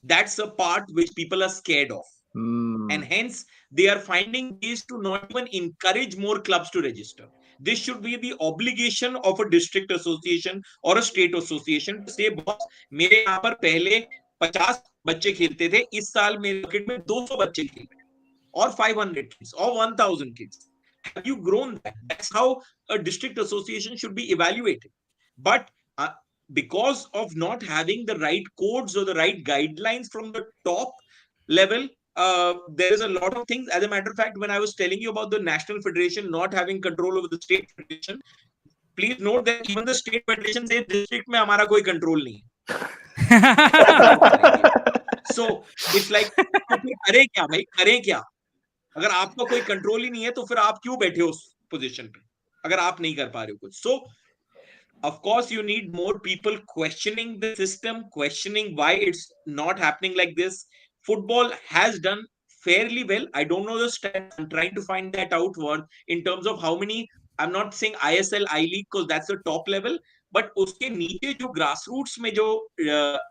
That's a part which people are scared of. And Hmm. hence, they are finding ways to not even encourage more clubs to register. This should be the obligation of a district association or a state association to say, boss, मेरे यहाँ पर पहले 50 बच्चे खेलते थे, इस साल मेरे बकेट में 200 बच्चे खेल रहे हैं, or 500 kids or 1000 kids. Have you grown that? That's how a district association should be evaluated. But because of not having the right codes or the right guidelines from the top level, there is a lot of things. As a matter of fact, when I was telling you about the national federation not having control over the state federation, please note that even the state federation says district में हमारा कोई control नहीं है. So it's like, तो फिर करें क्या भाई, करें क्या? अगर आपका कोई कंट्रोल ही नहीं है तो फिर आप क्यों बैठे हो उस पोजीशन पे, अगर आप नहीं कर पा रहे हो कुछ. So of course you need more people questioning the system, questioning why it's not happening like this. Football has done fairly well. I don't know the stats, I'm trying to find that out in terms of how many. I'm not saying ISL I League because that's the top level, but uske niche jo grassroots mein jo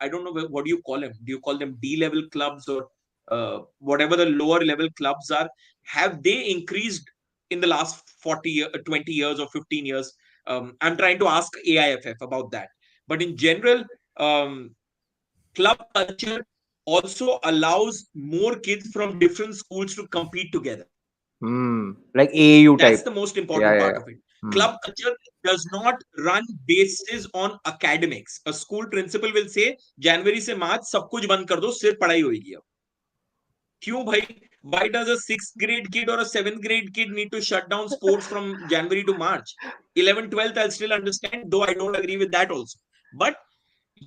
I don't know what do you call them, do you call them D level clubs or whatever the lower level clubs are, have they increased in the last 20 years or 15 years? I'm trying to ask AIFF about that. But in general, um, club culture also allows more kids from different schools to compete together. Hmm. Like AAU That's type. the most Yeah, important yeah, part yeah. of it. Hmm. Club culture does not run basis on academics. A school principal will say, January से March सब कुछ बंद कर दो, सिर्फ पढ़ाई होगी अब. क्यों भाई? Why does a sixth grade kid or a seventh grade kid need to shut down sports from January to March? 11th, 12th, I'll still understand, though I don't agree with that also. But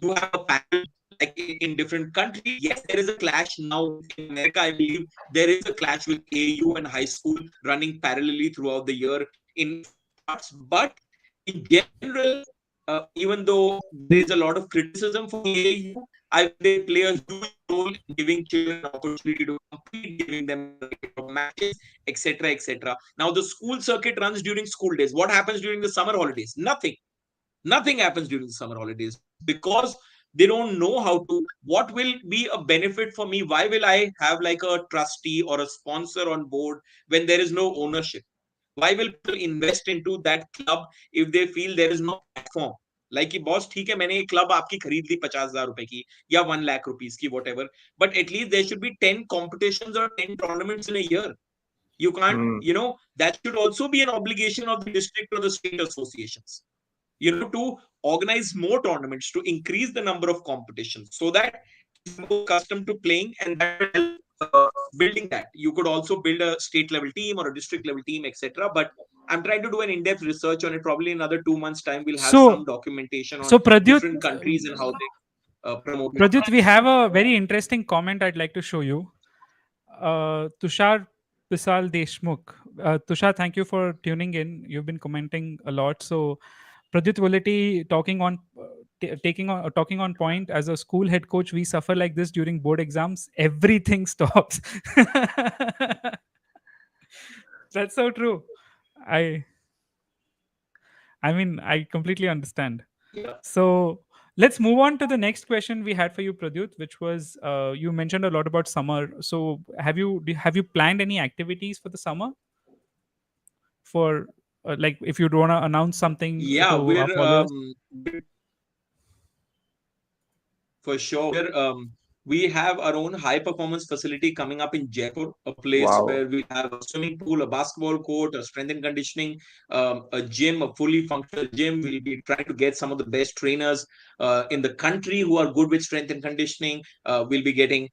you have a panel like in different countries. Yes, there is a clash now in America. I believe there is a clash with AU and high school running parallelly throughout the year in few parts. But in general, even though there is a lot of criticism for AU, I feel they play a huge role in giving children an opportunity to compete, giving them the right of matches, etc., etc. Now, the school circuit runs during school days. What happens during the summer holidays? Nothing. Nothing happens during the summer holidays because they don't know how to. What will be a benefit for me? Why will I have like a trustee or a sponsor on board when there is no ownership? Why will people invest into that club if they feel there is no platform? Like कि boss ठीक है, मैंने एक club आपकी खरीद ली 50,000 रुपए की या 1 लाख रुपीस की, whatever, but at least there should be 10 competitions और 10 tournaments in a year. You can't, Hmm. that should also be an obligation of the district or the state associations, to organize more tournaments, to increase the number of competitions so that kids are more accustomed to playing, and that will help building that. You could also build a state level team or a district level team, etc. But I'm trying to do an in-depth research on it. Probably in another 2 months time we'll have some So, documentation so on Pradyut, different countries and how they promote it. Pradyut, we have a very interesting comment I'd like to show you. Tushar Pisal Deshmukh. Tushar, thank you for tuning in. You've been commenting a lot. So, Pradyut Volati talking on point. As a school head coach, we suffer like this during board exams. Everything stops. That's so true. I I mean, I completely understand. Yeah. So let's move on to the next question we had for you, Pradyut, which was you mentioned a lot about summer. So have you planned any activities for the summer? For like, if you want to announce something Yeah, to our followers. for sure. We have our own high performance facility coming up in Jaipur, a place Wow. where we'll have a swimming pool, a basketball court, a strength and conditioning, a gym, a fully functional gym. We'll be trying to get some of the best trainers in the country who are good with strength and conditioning. We'll be getting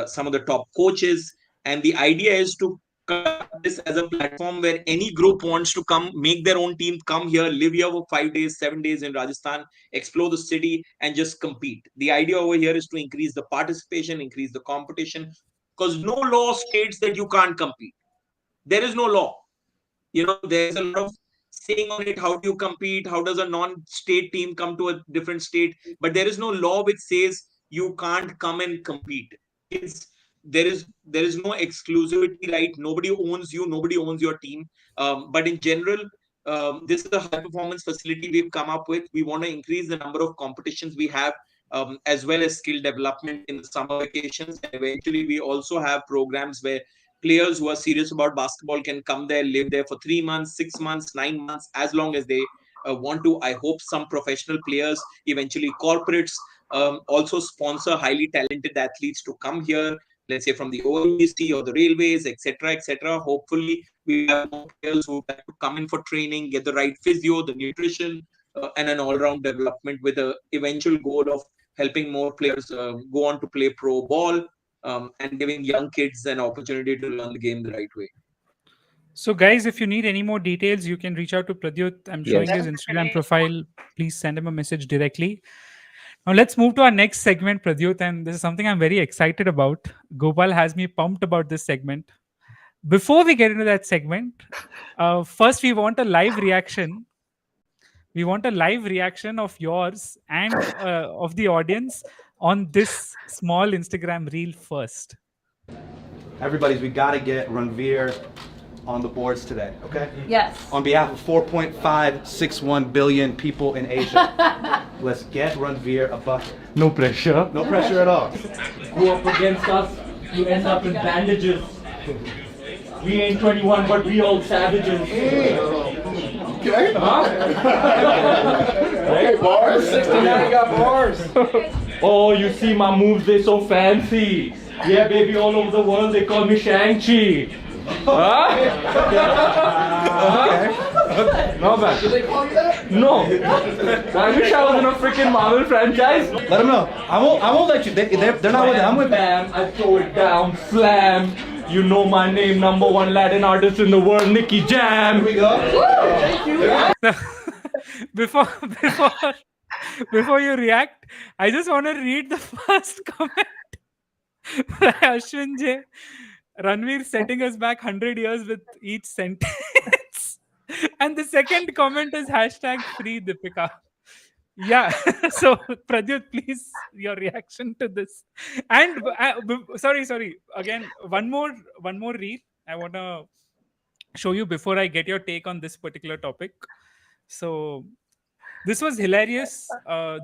some of the top coaches. And the idea is to conduct this as a platform where any group wants to come, make their own team, come here, live here for 5 days, 7 days in Rajasthan, explore the city, and just compete. The idea over here is to increase the participation, increase the competition, because no law states that you can't compete. There is no law. There is a lot of saying on it, how do you compete, how does a non-state team come to a different state, but there is no law which says you can't come and compete. It's there is no exclusivity, right? Nobody owns you, nobody owns your team. But in general, this is a high performance facility we've come up with. We want to increase the number of competitions we have, as well as skill development in the summer vacations. And eventually, we also have programs where players who are serious about basketball can come there, live there for 3 months, 6 months, 9 months, as long as they want to. I hope some professional players, eventually corporates, also sponsor highly talented athletes to come here, let's say from the ONGC or the railways, etc., etc. Hopefully, we have more players who would like to come in for training, get the right physio, the nutrition, and an all-round development with a eventual goal of helping more players go on to play pro ball, and giving young kids an opportunity to learn the game the right way. So, guys, if you need any more details, you can reach out to Pradyut. I'm Yes. showing his Instagram profile. Please send him a message directly. Now, let's move to our next segment, Pradyut. And this is something I'm very excited about. Gopal has me pumped about this segment. Before we get into that segment, first we want a live reaction. We want a live reaction of yours and of the audience on this small Instagram reel first. Everybody's, we got to get Ranveer on the boards today, okay? Yes. On behalf of 4.561 billion people in Asia, let's get Ranveer a bucket. No pressure. No pressure at all. Go up against us, you end up in bandages. We ain't 21, but we all savages. Okay. Huh? Hey, bars. 69 got bars. Oh, you see my moves, they so fancy. Yeah, baby, all over the world they call me Shang-Chi. Huh? Okay. No, man. Did they call you that? No. I wish I was in a freaking Marvel franchise. Let them know. I won't let you. They're not with it. I'm with them. Bam, I throw it down, slam. You know my name, number one Latin artist in the world, Nicky Jam. Here we go. Thank you. before before you react, I just want to read the first comment by Ashwin J. Ranveer setting us back 100 years with each sentence. And the second comment is hashtag free Deepika. Yeah. So Pradyut, please, your reaction to this. And sorry. Again, one more reel I want to show you before I get your take on this particular topic. So this was hilarious.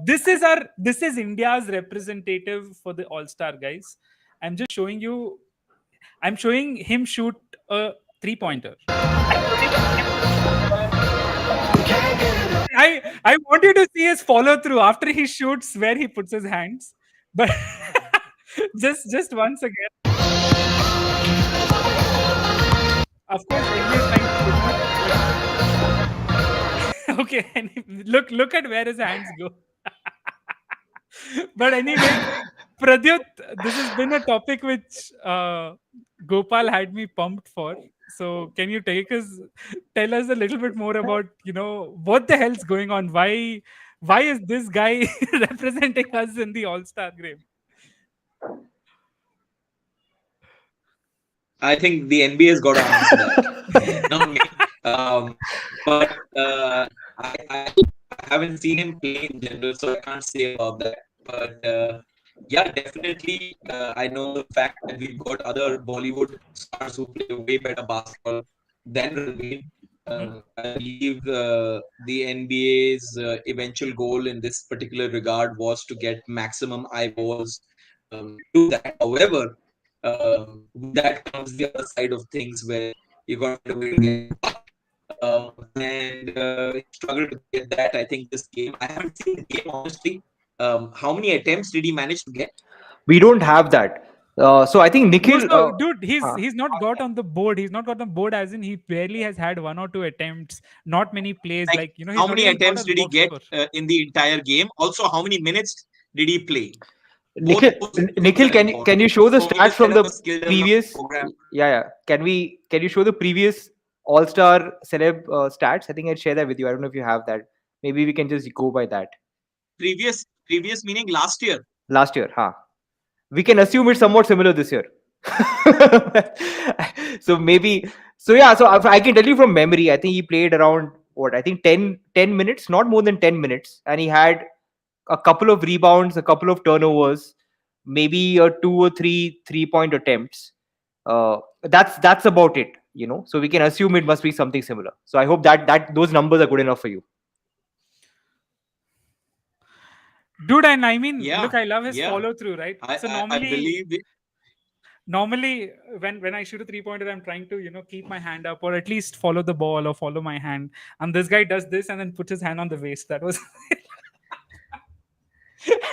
This is India's representative for the All-Star, guys. I'm showing him shoot a 3-pointer. I want you to see his follow through after he shoots where he puts his hands. But just once again. Of course, English line. Okay, look at where his hands go. But anyway, Pradyut, this has been a topic which Gopal had me pumped for. So can you tell us a little bit more about, what the hell's going on? Why is this guy representing us in the All-Star game? I think the NBA's got to answer that. Not me. But I haven't seen him play in general, so I can't say about that. But yeah, definitely, I know the fact that we've got other Bollywood stars who play way better basketball than Ranveer. I believe the NBA's eventual goal in this particular regard was to get maximum eyeballs to that. However, with that comes the other side of things where you got to get and struggle to get that. I think this game, I haven't seen the game honestly. How many attempts did he manage to get? We don't have that. So I think Nikhil. Dude, he's not got on the board. He's not got on the board, as in he barely has had 1 or 2 attempts. Not many plays. He's how not many even got attempts a did he box get score. in the entire game? Also, how many minutes did he play? Nikhil, can you show the stats from the previous? Program. Yeah. Can you show the previous All-Star celeb stats? I think I'd share that with you. I don't know if you have that. Maybe we can just go by that. Previous meaning last year. Last year, huh? We can assume it's somewhat similar this year. So I can tell you from memory. I think he played around what I think 10 minutes, not more than 10 minutes, and he had a couple of rebounds, a couple of turnovers, maybe a 2 or 3 3-point attempts. That's about it, you know. So we can assume it must be something similar. So I hope that those numbers are good enough for you. Dude, and I mean, Yeah, look, I love his yeah. follow through, right? So I believe normally when I shoot a 3-pointer, I'm trying to keep my hand up or at least follow the ball or follow my hand, and this guy does this and then puts his hand on the waist. That was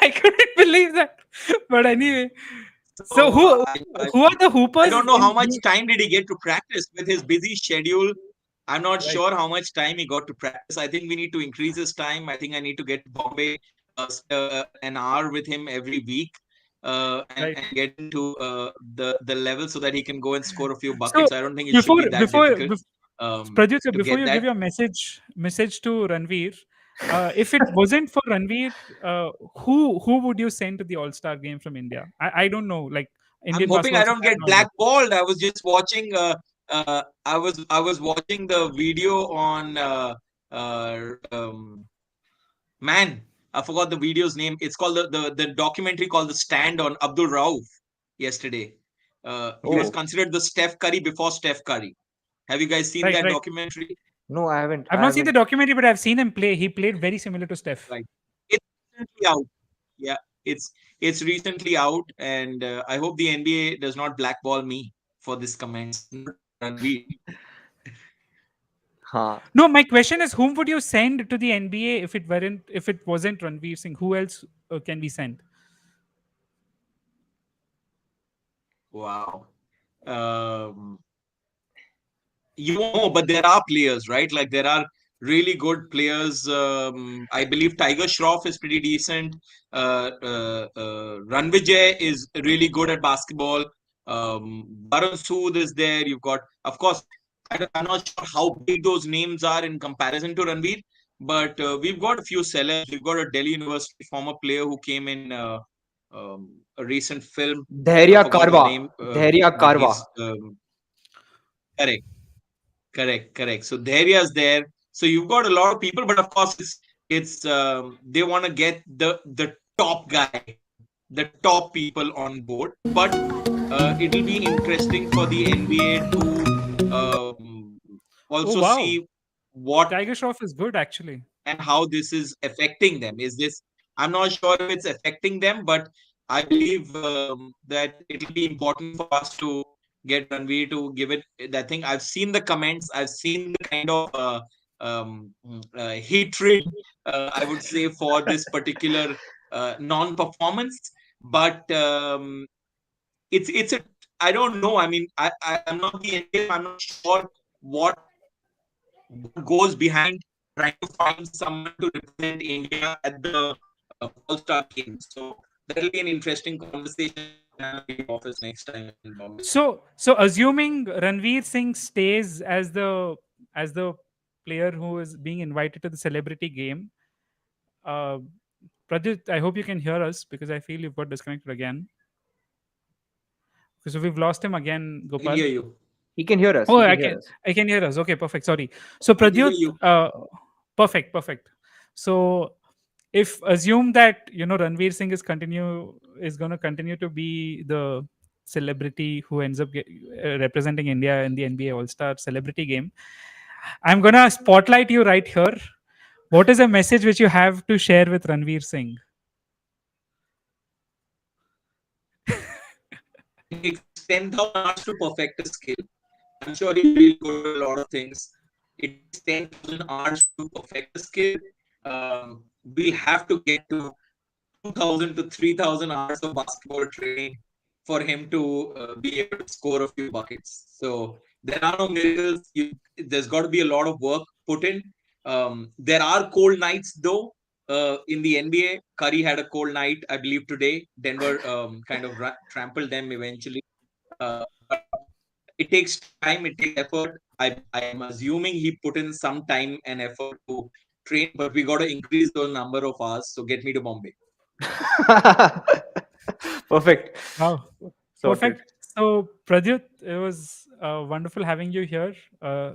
I couldn't believe that. But anyway, so so. who are the I hoopers don't know how in much time did he get to practice with his busy schedule. I'm not right? sure how much time he got to practice. I think we need to increase his time. I think I need to get to Bombay an hour with him every week Right. and get him to the level so that he can go and score a few So buckets. I don't think it should before be that before, difficult Pradyut, sir, to before get you give that. your message to Ranveer, if it wasn't for Ranveer, who would you send to the All Star game from India? I don't know, like I'm Indian hoping basketball. I So don't I have get no idea. blackballed. I was just watching. I was watching the video on man, I forgot the video's name. It's called the documentary called The Stand on Abdul Rauf yesterday. He was Oh considered the Steph Curry before Steph Curry. Have you guys seen Right, that right. documentary? no, I haven't. I've I not seen the haven't. documentary, but I've seen him play. He played very similar to Steph. Right. It's recently out. Yeah, it's recently out, and I hope the NBA does not blackball me for this comments. Not Ranveer. Huh. No, my question is, whom would you send to the NBA if it wasn't Ranveer Singh? Who else can we send? Wow. Um, you won't know, but there are players, right? Like there are really good players. I believe Tiger Shroff is pretty decent. Ranvijay is really good at basketball. Varun Sood is there. You've got, of course, I'm not sure how big those names are in comparison to Ranveer, but we've got a few celebs. We've got a Delhi University former player who came in a recent film. I Dhairya forgot his Karwa. name, Dhairya but Karwa. he's correct. Correct. So the area is there. So you've got a lot of people, but of course it's they want to get the top guy, the top people on board. But it'll be interesting for the NBA to Oh also wow, see what Tiger Shroff is good actually. and how this is affecting them. Is this? I'm not sure if it's affecting them, but I believe that it'll be important for us to get Ranveer to give it. I think I've seen the comments. I've seen the kind of hatred, I would say, for this particular non-performance. But it's a. I don't know. I mean, I'm not the NBA. I'm not sure what goes behind trying to find someone to represent India at the All-Star Games. So that'll be an interesting conversation at the office next time in Bombay. So assuming Ranveer Singh stays as the player who is being invited to the celebrity game, uh, Pradyut, I hope you can hear us because I feel you've got disconnected again. So we've lost him again, I can hear Gopal. you. He can hear us. Oh, He can I hear can us. I can hear us. Okay, perfect. Sorry. So I can hear Pradyut, you. perfect. So if assume that Ranveer Singh is going to continue to be the celebrity who ends up representing India in the NBA All Star Celebrity Game, I'm going to spotlight you right here. What is a message which you have to share with Ranveer Singh? It takes 10,000 hours to perfect a skill. I'm sure he's really good at a lot of things. It takes 10,000 hours to perfect a skill. We'll have to get to 2,000 to 3,000 hours of basketball training for him to be able to score a few buckets. So there are no miracles. There's got to be a lot of work put in. There are cold nights though. In the NBA, Curry had a cold night, I believe today. Denver kind of trampled them eventually. But it takes time, it takes effort. I'm assuming he put in some time and effort to train, but we got to increase the number of hours. So get me to Bombay. Perfect. Wow. Sorted. Perfect. So, Pradyut, it was wonderful having you here.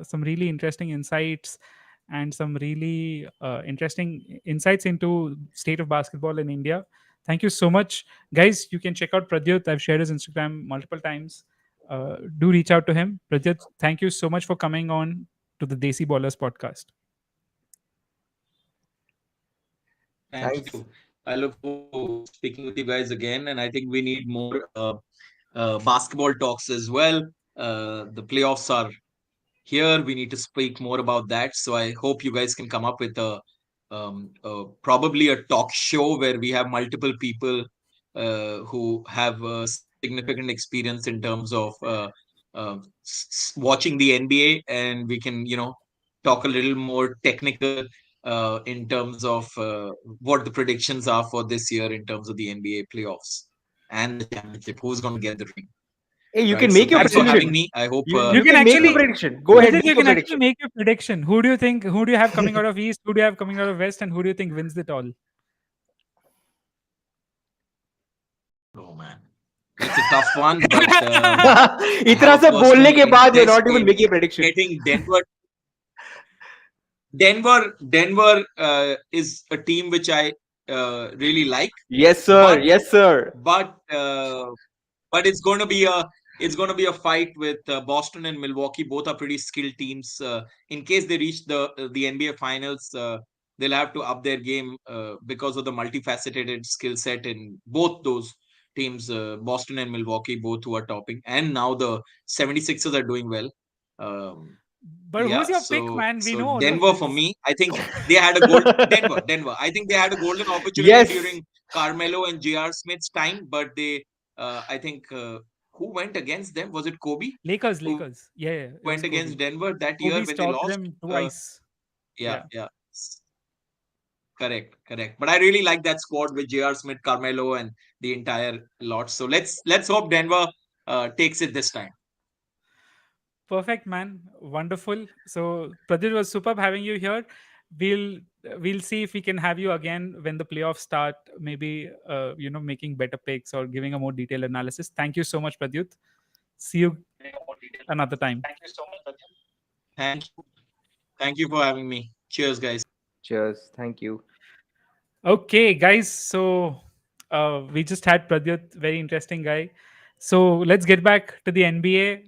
Some really interesting insights and some really interesting insights into state of basketball in India. Thank you so much, guys. You can check out Pradyut. I've shared his Instagram multiple times. Do reach out to him. Pradyut, thank you so much for coming on to the Desi Ballers podcast. Thank Thanks. you. I look forward to speaking with you guys again, and I think we need more basketball talks as well. The playoffs are here. We need to speak more about that. So I hope you guys can come up with probably a talk show where we have multiple people who have significant experience in terms of watching the NBA, and we can talk a little more technical in terms of what the predictions are for this year in terms of the NBA playoffs and the championship. Who's going to get the ring? Hey, you Right. can So make your thanks for having Absolutely. prediction. me. I hope You You can can make your actually, prediction. Go ahead, Rajat, make you your can actually prediction. make your prediction. Who do you think? Who do you have coming out of East? Who do you have coming out of West? And who do you think wins it all? oh man, it's a tough one, but I have इतना a सब बोलने personal के बाद you're interest not even in making a prediction. getting Denver is a team which I really like, Yes, sir. but Yes, sir. but uh, but it's going to be a fight with Boston and Milwaukee. Both are pretty skilled teams. In case they reach the NBA Finals, they'll have to up their game because of the multifaceted skill set in both those teams, Boston and Milwaukee, both who are topping. And now the 76ers are doing well. Um, But yeah, who's your pick, so man? We so know all of Denver for this. me, I think they had a gold Denver. I think they had a golden opportunity Yes. during Carmelo and J.R. Smith's time, but they I think who went against them? Was it Kobe Lakers, who Lakers. Yeah, yeah, it was went Kobe. against Denver that year Kobe when they stopped lost? them twice. Yeah, Yeah. yeah. Correct. But I really like that squad with J.R. Smith, Carmelo, and the entire lot. So let's hope Denver takes it this time. Perfect, man. Wonderful. So, Pradyut, was superb having you here. We'll we'll see if we can have you again when the playoffs start. Maybe making better picks or giving a more detailed analysis. Thank you so much, Pradyut. See you another time. Thank you. Thank you for having me. Cheers, guys. Cheers. Thank you. Okay, guys. So we just had Pradyut, very interesting guy. So let's get back to the NBA.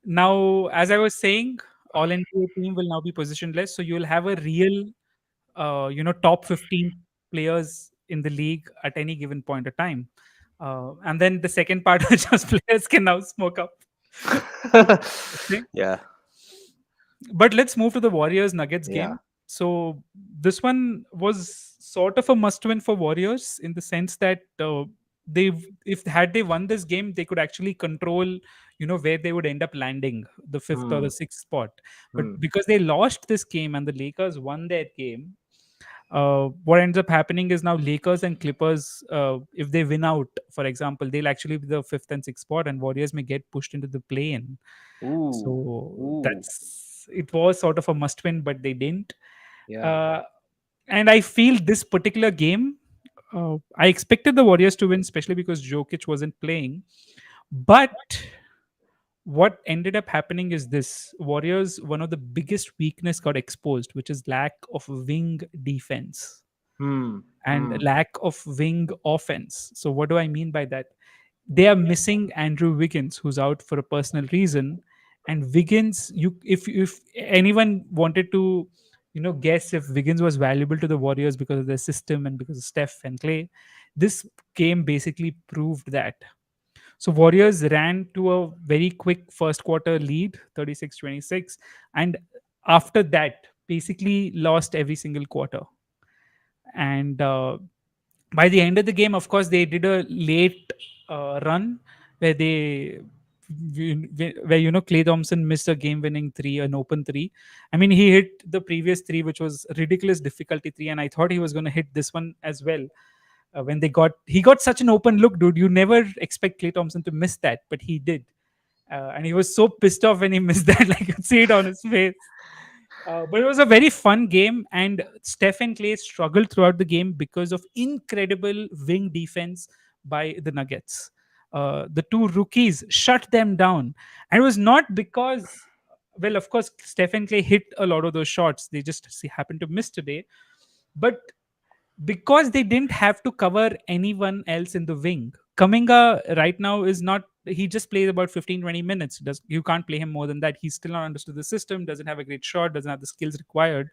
Now, as I was saying, all NBA team will now be positionless. So you'll have a real, top 15 players in the league at any given point of time. And then the second part, which just players can now smoke up. Okay. Yeah. But let's move to the Warriors Nuggets Yeah. game. So this one was sort of a must win for Warriors in the sense that they, if had they won this game, they could actually control, where they would end up landing, the fifth or Hmm. the sixth spot. But Hmm. because they lost this game and the Lakers won their game, what ends up happening is now Lakers and Clippers, if they win out, for example, they'll actually be the fifth and sixth spot, and Warriors may get pushed into the play-in. Ooh. So Ooh. it was sort of a must win, but they didn't. Yeah. Uh, and I feel this particular game, I expected the Warriors to win, especially because Jokic wasn't playing. But what ended up happening is this: Warriors, one of the biggest weakness got exposed, which is lack of wing defense Hmm. and Hmm. lack of wing offense. So what do I mean by that? They are missing Andrew Wiggins, who's out for a personal reason. And Wiggins, if anyone wanted to, guess if Wiggins was valuable to the Warriors because of their system and because of Steph and Clay, this game basically proved that. So Warriors ran to a very quick first quarter lead, 36-26, and after that, basically lost every single quarter. And by the end of the game, of course, they did a late run where where Clay Thompson missed a game-winning three, an open three. I mean, he hit the previous three, which was ridiculous difficulty three, and I thought he was going to hit this one as well. When he got such an open look, dude. You never expect Clay Thompson to miss that, but he did, and he was so pissed off when he missed that. Like, you could see it on his face. But it was a very fun game, and Steph and Clay struggled throughout the game because of incredible wing defense by the Nuggets. The two rookies shut them down, and it was not because well, of course, Stephen Clay hit a lot of those shots. They just happened to miss today. But because they didn't have to cover anyone else in the wing, Kaminga right now is not. He just plays about 15-20 minutes. Does You can't play him more than that. He's still not understood the system. Doesn't have a great shot. Doesn't have the skills required.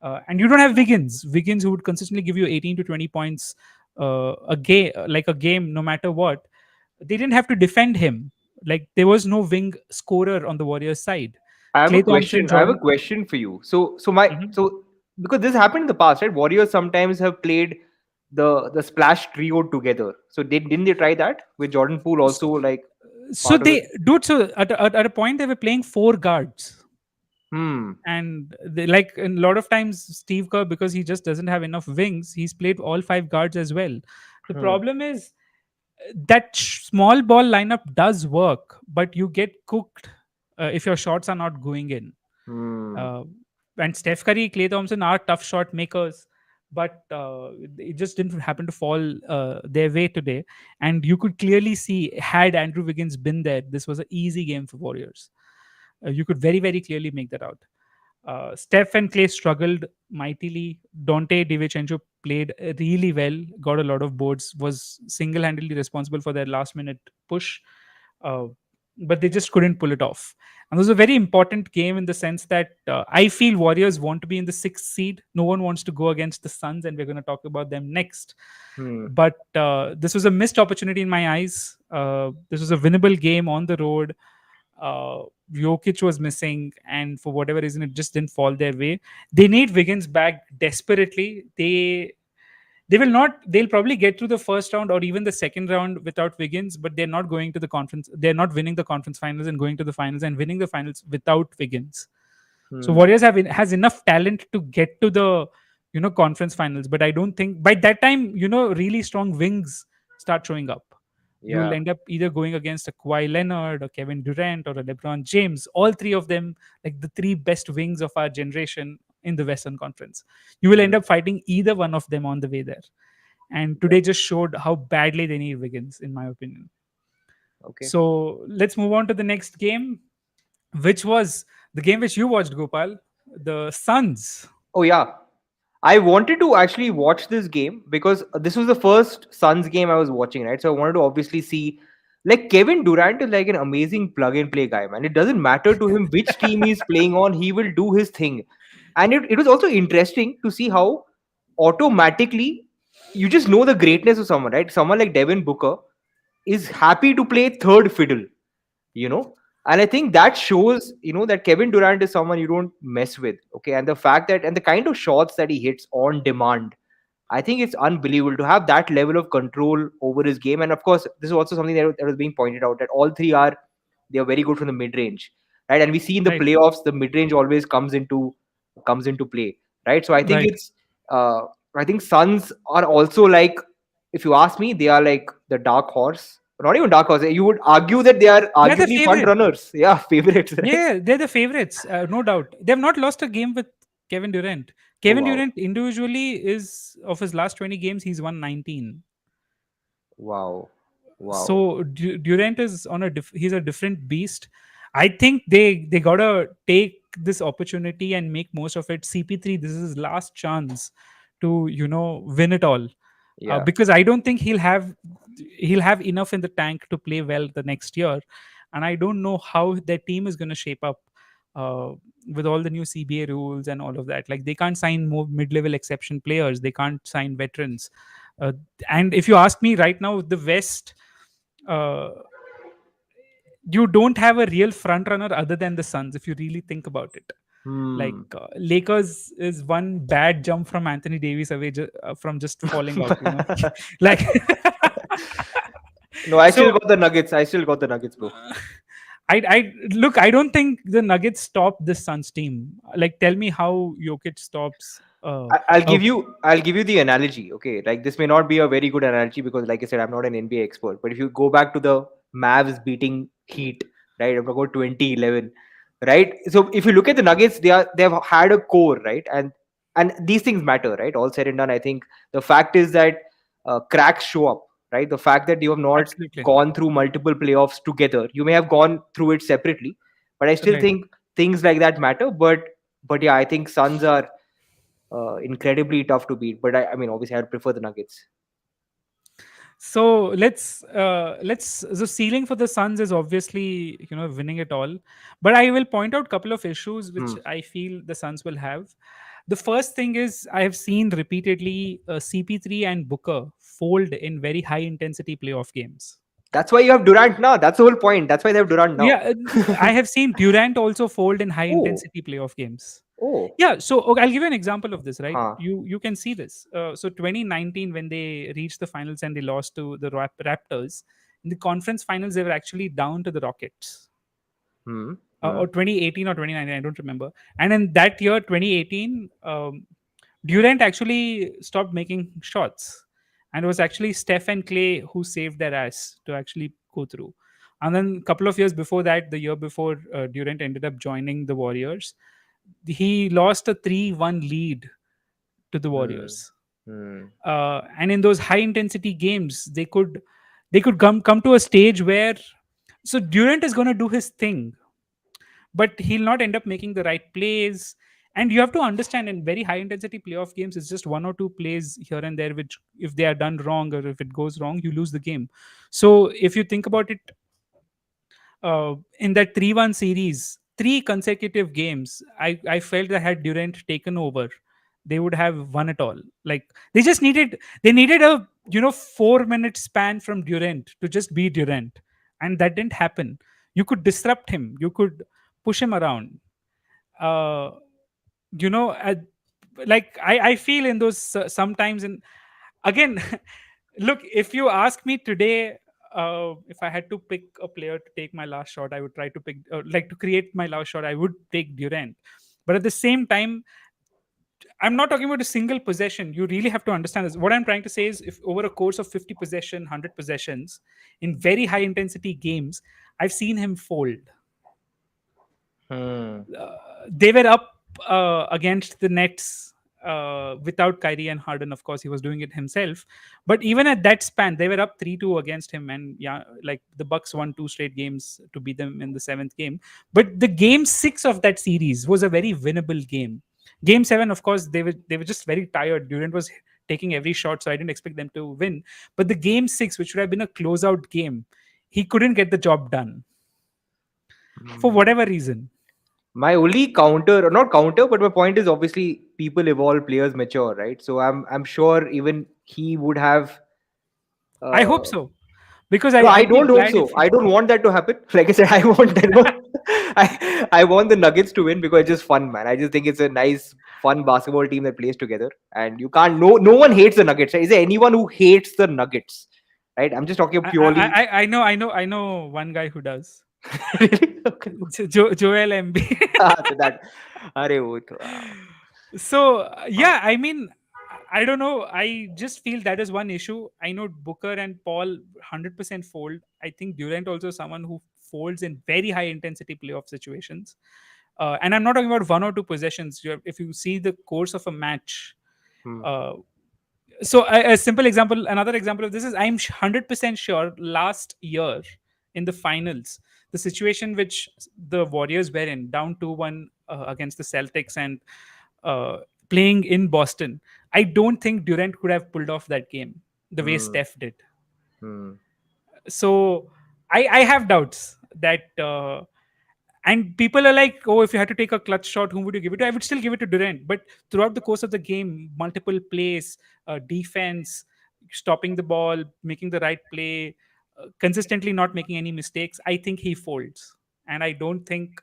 And you don't have Wiggins. Wiggins, who would consistently give you 18 to 20 points a game, like a game, no matter what. They didn't have to defend him. Like there was no wing scorer on the Warriors side. I have a Clay Thompson, question. I have a Jordan. question for you. Mhm. Because this happened in the past, right? Warriors sometimes have played the splash trio together. So didn't they try that with Jordan Poole So, also like so part of it? they, dude. So at a point they were playing four guards, Hmm. and they, like a lot of times Steve Kerr, because he just doesn't have enough wings, he's played all five guards as well. The Hmm. problem is that small ball lineup does work, but you get cooked if your shots are not going in. Hmm. Uh, and Steph Curry, Clay Thompson are tough shot makers, but it just didn't happen to fall their way today. And you could clearly see, had Andrew Wiggins been there, this was an easy game for Warriors. You could very, very clearly make that out. Steph and Clay struggled mightily. Dante DiVincenzo played really well, got a lot of boards, was single handedly responsible for their last minute push, uh, but they just couldn't pull it off. And this was a very important game in the sense that I feel Warriors want to be in the sixth seed. No one wants to go against the Suns, and we're going to talk about them next. Hmm. But this was a missed opportunity in my eyes. This was a winnable game on the road. uh, Jokic was missing, and for whatever reason, it just didn't fall their way. They need Wiggins back desperately. They will not. They'll probably get through the first round or even the second round without Wiggins, but they're not going to the conference. They're not winning the conference finals and going to the finals and winning the finals without Wiggins. So Hmm. Warriors has enough talent to get to the conference finals, but I don't think by that time really strong wings start showing up. You'll Yeah. end up either going against a Kawhi Leonard or Kevin Durant or a LeBron James, all three of them like the three best wings of our generation in the Western Conference. You will end Hmm. up fighting either one of them on the way there. And Yeah. today just showed how badly they need Wiggins, in my opinion. Okay. So let's move on to the next game, which was the game which you watched, Gopal, the Suns. Oh yeah. I wanted to actually watch this game because this was the first Suns game I was watching, right? So I wanted to obviously see, like, Kevin Durant is like an amazing plug and play guy, man. It doesn't matter to him which team he's playing on, he will do his thing. And it was also interesting to see how automatically you just know the greatness of someone, right? Someone like Devin Booker is happy to play third fiddle, you know. And I think that shows, that Kevin Durant is someone you don't mess with. Okay. And the fact that, and the kind of shots that he hits on demand, I think it's unbelievable to have that level of control over his game. And of course, this is also something that was being pointed out, that all three they are very good from the mid range, right? And we see in the Right, playoffs the mid range always comes into play, right? So right. uh, I think Suns are also like, if you ask me, they are like the dark horse. Not even dark horse. You would argue that they are They're the arguably front favorite. runners. Yeah, favorites, right? Yeah, they're the favorites, no doubt. They've not lost a game with Kevin Durant. Oh Kevin wow, Durant individually is of his last 20 games, he's won 19. wow, wow. So Durant is on he's a different beast. I think they gotta take this opportunity and make most of it. CP3, this is his last chance to win it all, Yeah. because I don't think he'll have enough in the tank to play well the next year, and I don't know how their team is going to shape up uh, with all the new CBA rules and all of that. Like they can't sign more mid-level exception players, they can't sign veterans, uh, and if you ask me right now, the West. Uh, you don't have a real front runner other than the Suns if you really think about it. Like Hmm. Lakers is one bad jump from Anthony Davis away from just falling out. Like No, I still so got the Nuggets. I still got the Nuggets, bro. I look. I don't think the Nuggets stop this Suns team. Like, tell me how Jokic stops. I'll Uh, give you the analogy. Okay, like this may not be a very good analogy because, like I said, I'm not an NBA expert. But if you go back to the Mavs beating Heat, right? I'm talking about 2011, right? So if you look at the Nuggets, they've had a core, right? And these things matter, right? All said and done, I think the fact is that cracks show up, right? The fact that you have not Absolutely gone through multiple playoffs together, you may have gone through it separately, but I still right. think things like that matter. But yeah, I think Suns are incredibly tough to beat. But I mean, obviously, I prefer the Nuggets. So let's the ceiling for the Suns is obviously, winning it all, but I will point out a couple of issues which Hmm. I feel the Suns will have. The first thing is I have seen repeatedly CP3 and Booker fold in very high intensity playoff games. That's why you have Durant now. That's the whole point. That's why they have Durant now. Yeah, I have seen Durant also fold in high Oh, intensity playoff games. oh, Yeah, so okay, I'll give you an example of this, right? huh. You can see this. So 2019, when they reached the finals and they lost to the Raptors in the conference finals, they were actually down to the Rockets. Hmm. Hmm. Or 2018 or 2019, I don't remember. And in that year, 2018, Durant actually stopped making shots, and it was actually Steph and Clay who saved their ass to actually go through. And then a couple of years before that, the year before Durant ended up joining the Warriors, he lost a 3-1 lead to the Hmm. Warriors. Hmm. And in those high intensity games, they could come to a stage where, so Durant is going to do his thing, but he'll not end up making the right plays. And you have to understand, in very high intensity playoff games, it's just one or two plays here and there which, if they are done wrong or if it goes wrong, you lose the game. So if you think about it, in that 3-1 series, three consecutive games, I felt that had Durant taken over, they would have won it all. Like, they needed a 4-minute span from Durant to just be Durant, and that didn't happen. You could disrupt him, you could push him around. Uh, you know, uh, like I feel in those sometimes, and again, look, if you ask me today, if I had to pick a player to take my last shot, I would try to pick, like, to create my last shot, I would take Durant. But at the same time, I'm not talking about a single possession. You really have to understand this. What I'm trying to say is, if over a course of 50 possession, 100 possessions in very high intensity games, I've seen him fold. Hmm. They were up against the Nets without Kyrie and Harden. Of course, he was doing it himself. But even at that span, they were up 3-2 against him, and yeah, like the Bucks won two straight games to beat them in the seventh game. But the game six of that series was a very winnable game. Game seven, of course, they were just very tired. Durant was taking every shot, so I didn't expect them to win. But the game six, which would have been a closeout game, he couldn't get the job done for Hmm. whatever reason. My only counter, or not counter, but my point is, obviously people evolve, players mature, right? So I'm sure even he would have. I hope Uh, so, because no, I I'll be don't hope glad if so. he. I don't want that to happen. Like I said, I want I want the Nuggets to win because it's just fun, man. I just think it's a nice, fun basketball team that plays together, and you can't. No one hates the Nuggets. Right? Is there anyone who hates the Nuggets? Right? I'm just talking purely. I know one guy who does. Really? Okay. Joel Embiid. So that. अरे वो तो So yeah, I mean, I don't know. I just feel that is one issue. I know Booker and Paul 100% fold. I think Durant also is someone who folds in very high intensity playoff situations. And I'm not talking about one or two possessions. If you see the course of a match, Hmm. uh, so a simple example, another example of this is, I'm 100% sure last year in the finals, the situation which the Warriors were in, down 2-1 against the Celtics, and uh, playing in Boston, I don't think Durant could have pulled off that game the way Hmm. Steph did. Hmm. So I have doubts that, and people are like, oh, if you had to take a clutch shot, whom would you give it to? I would still give it to Durant. But throughout the course of the game, multiple plays, defense, stopping the ball, making the right play, consistently not making any mistakes, I think he folds. And I don't think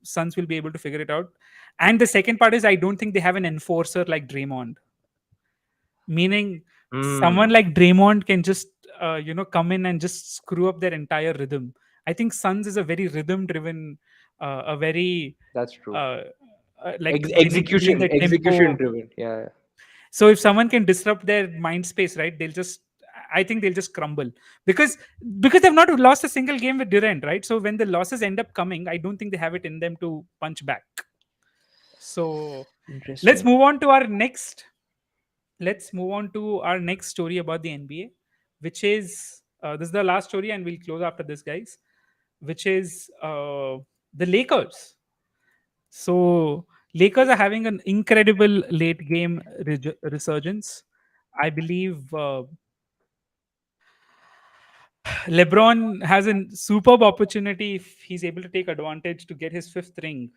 Suns will be able to figure it out. And the second part is, I don't think they have an enforcer like Draymond, meaning someone Hmm. like Draymond can just come in and just screw up their entire rhythm. I think Suns is a very rhythm driven, a very That's true. uh, like they need to be in Execution, the execution tempo. driven. Yeah. So if someone can disrupt their mind space, right, I think they'll just crumble, because they've not lost a single game with Durant, right? So when the losses end up coming, I don't think they have it in them to punch back. So let's Interesting. move on to our next let's move on to our next story about the NBA, which is, this is the last story, and we'll close after this, guys. Which is the Lakers. So Lakers are having an incredible late game resurgence. I believe LeBron has a superb opportunity if he's able to take advantage to get his fifth ring,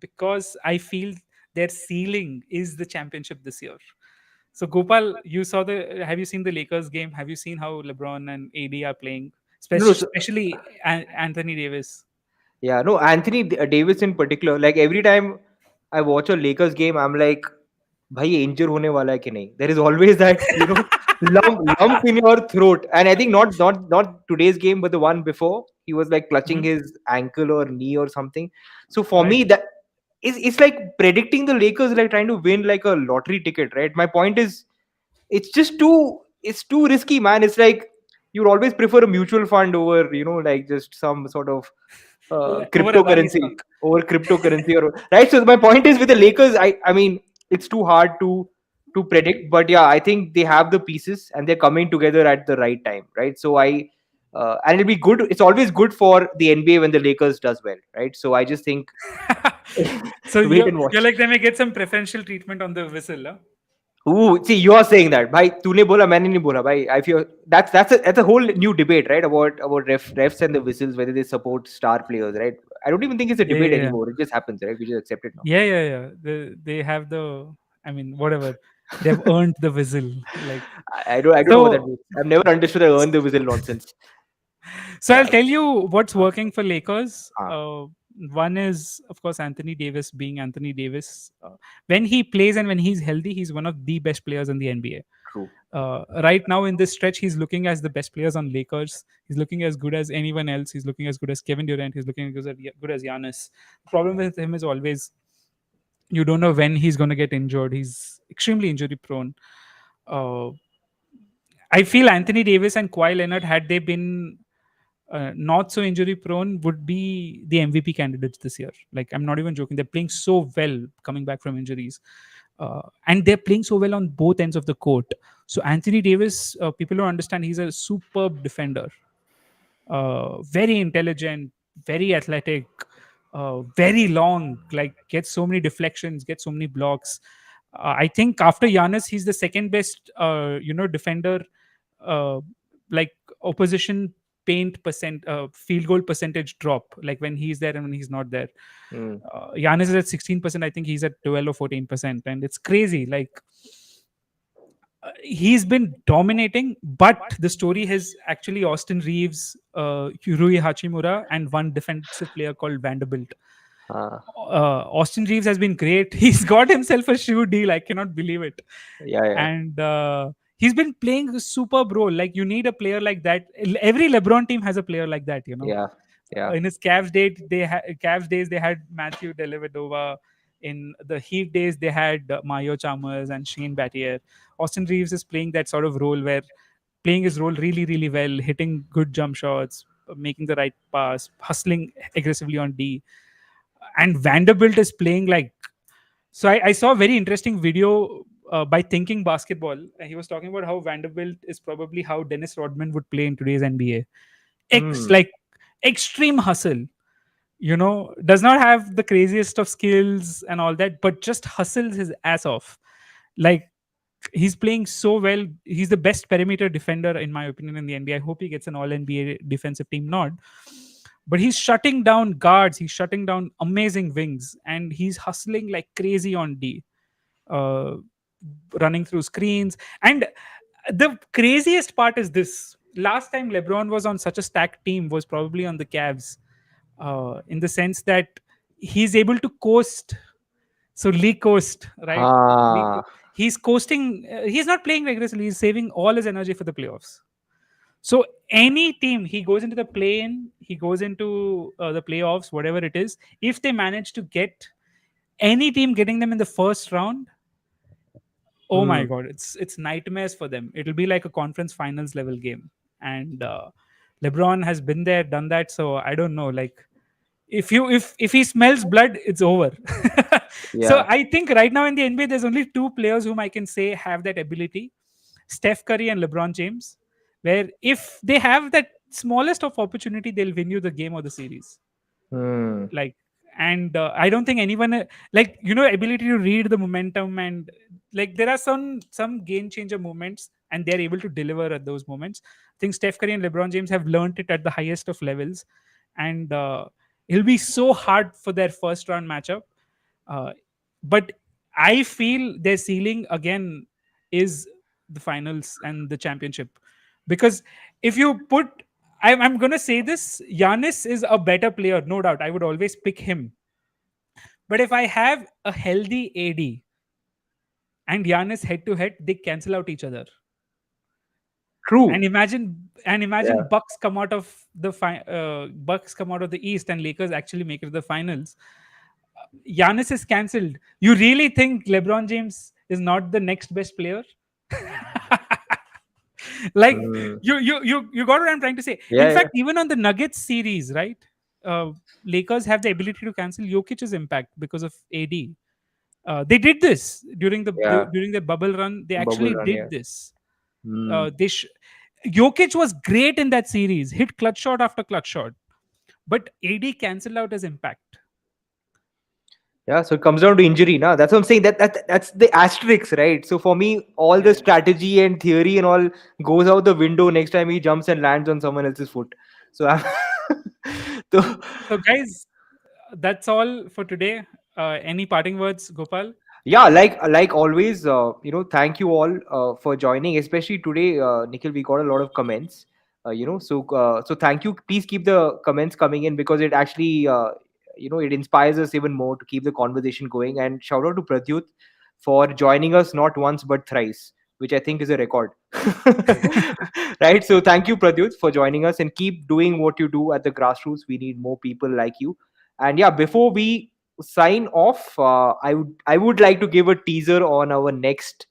because I feel their ceiling is the championship this year. So Gopal, you saw the have you seen the Lakers game? Have you seen how LeBron and AD are playing? No, no, Especially Anthony Davis. yeah, no, Anthony Davis in particular. Like every time I watch a Lakers game, I'm like, भाई ये injure होने वाला है कि नहीं? There is always that lump in your throat. And I think not today's game, but the one before, he was like clutching Mhm. his ankle or knee or something. So for Right. me, that it's like predicting the Lakers, like trying to win like a lottery ticket, right? My point is, it's too risky, man. It's like you would always prefer a mutual fund over like just some sort of Over Adani cryptocurrency stock. or right. So my point is with the Lakers, I mean it's too hard to predict, but yeah, I think they have the pieces and they're coming together at the right time, right? So and it'll be good. It's always good for the NBA when the Lakers does well, right? So I just think So wait you're, and you're watch. like they may get some preferential treatment on the whistle. Huh? Ooh, see, you are saying that, भाई तूने बोला मैंने नहीं बोला भाई. I feel that's a whole new debate, right? About refs and the whistles, whether they support star players, right? I don't even think it's a Yeah, debate yeah, yeah. anymore. It just happens, right? We just accept it now. Yeah, yeah, yeah. They have the, I mean, whatever. They've earned the whistle. Like I don't know what that so. means. I've never understood the earn the whistle nonsense. So I'll Yeah. tell you what's Uh, working for Lakers. uh, One is, of course, Anthony Davis being Anthony Davis. When he plays and when he's healthy, he's one of the best players in the NBA. true. Right now in this stretch, he's looking as the best players on Lakers. He's looking as good as anyone else. He's looking as good as Kevin Durant. He's looking as good as Giannis. The problem with him is always you don't know when he's going to get injured. He's extremely injury prone. Uh, I feel Anthony Davis and Kawhi Leonard, had they been not so injury prone, would be the MVP candidates this year. Like, I'm not even joking. They're playing so well coming back from injuries. And they're playing so well on both ends of the court. So, Anthony Davis, people don't understand, he's a superb defender, very intelligent, very athletic, very long, like gets so many deflections, gets so many blocks. I think after Giannis, he's the second best, defender, uh, like opposition paint field goal percentage drop, like when he's there and when he's not there. Mm. Giannis is at 16%. I think he's at 12 or 14%, and it's crazy. Like he's been dominating, but the story has actually Austin Reeves, Rui Hachimura, and one defensive player called Vanderbilt. Uh, Austin Reeves has been great. He's got himself a shoe deal. I cannot believe it. yeah, yeah, And he's been playing a superb role. Like you need a player like that. Every LeBron team has a player like that. yeah, yeah. In his Cavs days they had Matthew Dellavedova. In the Heat days they had Mario Chalmers and Shane Battier. Austin Reeves is playing that sort of role where playing his role really really well, hitting good jump shots, making the right pass, hustling aggressively on D. And Vanderbilt is playing like, so I saw a very interesting video by Thinking Basketball. He was talking about how Vanderbilt is probably how Dennis Rodman would play in today's NBA. Hmm. Like extreme hustle, does not have the craziest of skills and all that, but just hustles his ass off. Like he's playing so well. He's the best perimeter defender, in my opinion, in the NBA. I hope he gets an all NBA defensive team nod. But he's shutting down guards, he's shutting down amazing wings, and he's hustling like crazy on D, uh, running through screens. And the craziest part is this: last time LeBron was on such a stacked team was probably on the Cavs, in the sense that he's able to coast. So Lee Coast, right? Ah, He's coasting. He's not playing aggressively. He's saving all his energy for the playoffs. So any team, he goes into the play-in, he goes into the playoffs, whatever it is. If they manage to get any team getting them in the first round, oh my hmm. god, it's nightmares for them. It'll be like a conference finals level game. And LeBron has been there, done that. So I don't know. Like if he smells blood, it's over. So Yeah. I think right now in the NBA, there's only two players whom I can say have that ability: Steph Curry and LeBron James. Where if they have that smallest of opportunity, they'll win you the game or the series. Hmm. Like, And I don't think anyone like, ability to read the momentum, and like there are some game changer moments, and they're able to deliver at those moments. I think Steph Curry and LeBron James have learned it at the highest of levels, and it'll be so hard for their first round matchup. uh, but I feel their ceiling again is the finals and the championship, because if you put, I'm gonna say this: Giannis is a better player, no doubt. I would always pick him. But if I have a healthy AD and Giannis head to head, they cancel out each other. True. And imagine Yeah. Bucks come out of the East and Lakers actually make it to the finals. Giannis is cancelled. You really think LeBron James is not the next best player? Like, Mm. you got what I'm trying to say. In Yeah, yeah. fact, even on the Nuggets series, right? Uh, Lakers have the ability to cancel Jokic's impact because of AD. They did this Yeah. during the bubble run. They Bubble actually run, yeah. did this. Mm. Jokic was great in that series, hit clutch shot after clutch shot, but AD canceled out his impact. Yeah, so it comes down to injury. Now that's what I'm saying. That's the asterisk, right? So for me, all the Yeah. strategy and theory and all goes out the window next time he jumps and lands on someone else's foot. So I'm so So, guys, that's all for today. Any parting words, Gopal? yeah, like always, thank you all for joining, especially today, Nikhil. We got a lot of comments, so thank you. Please keep the comments coming in, because it actually it inspires us even more to keep the conversation going. And shout out to Pradyut for joining us not once but thrice, which I think is a record. Right, so thank you, Pradyut, for joining us, and keep doing what you do at the grassroots. We need more people like you. And yeah, before we sign off, I would like to give a teaser on our next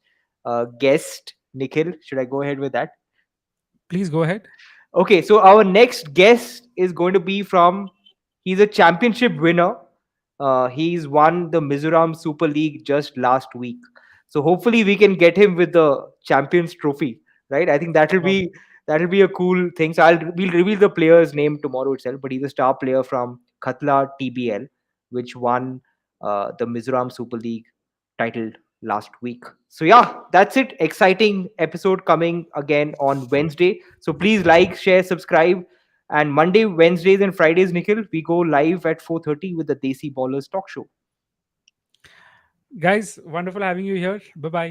guest. Nikhil, should I go ahead with that? Please go ahead. Okay, so our next guest is going to be from. He's a championship winner. He's won the Mizoram Super League just last week. So hopefully we can get him with the Champions Trophy, right? I think Wow. that'll be a cool thing. So we'll reveal the player's name tomorrow itself. But he's a star player from Khatla TBL, which won the Mizoram Super League title last week. So yeah, that's it. Exciting episode coming again on Wednesday. So please like, share, subscribe. And Monday, Wednesdays, and Fridays, Nikhil, we go live at 4:30 with the Desi Ballers Talk Show. Guys, wonderful having you here. Bye bye.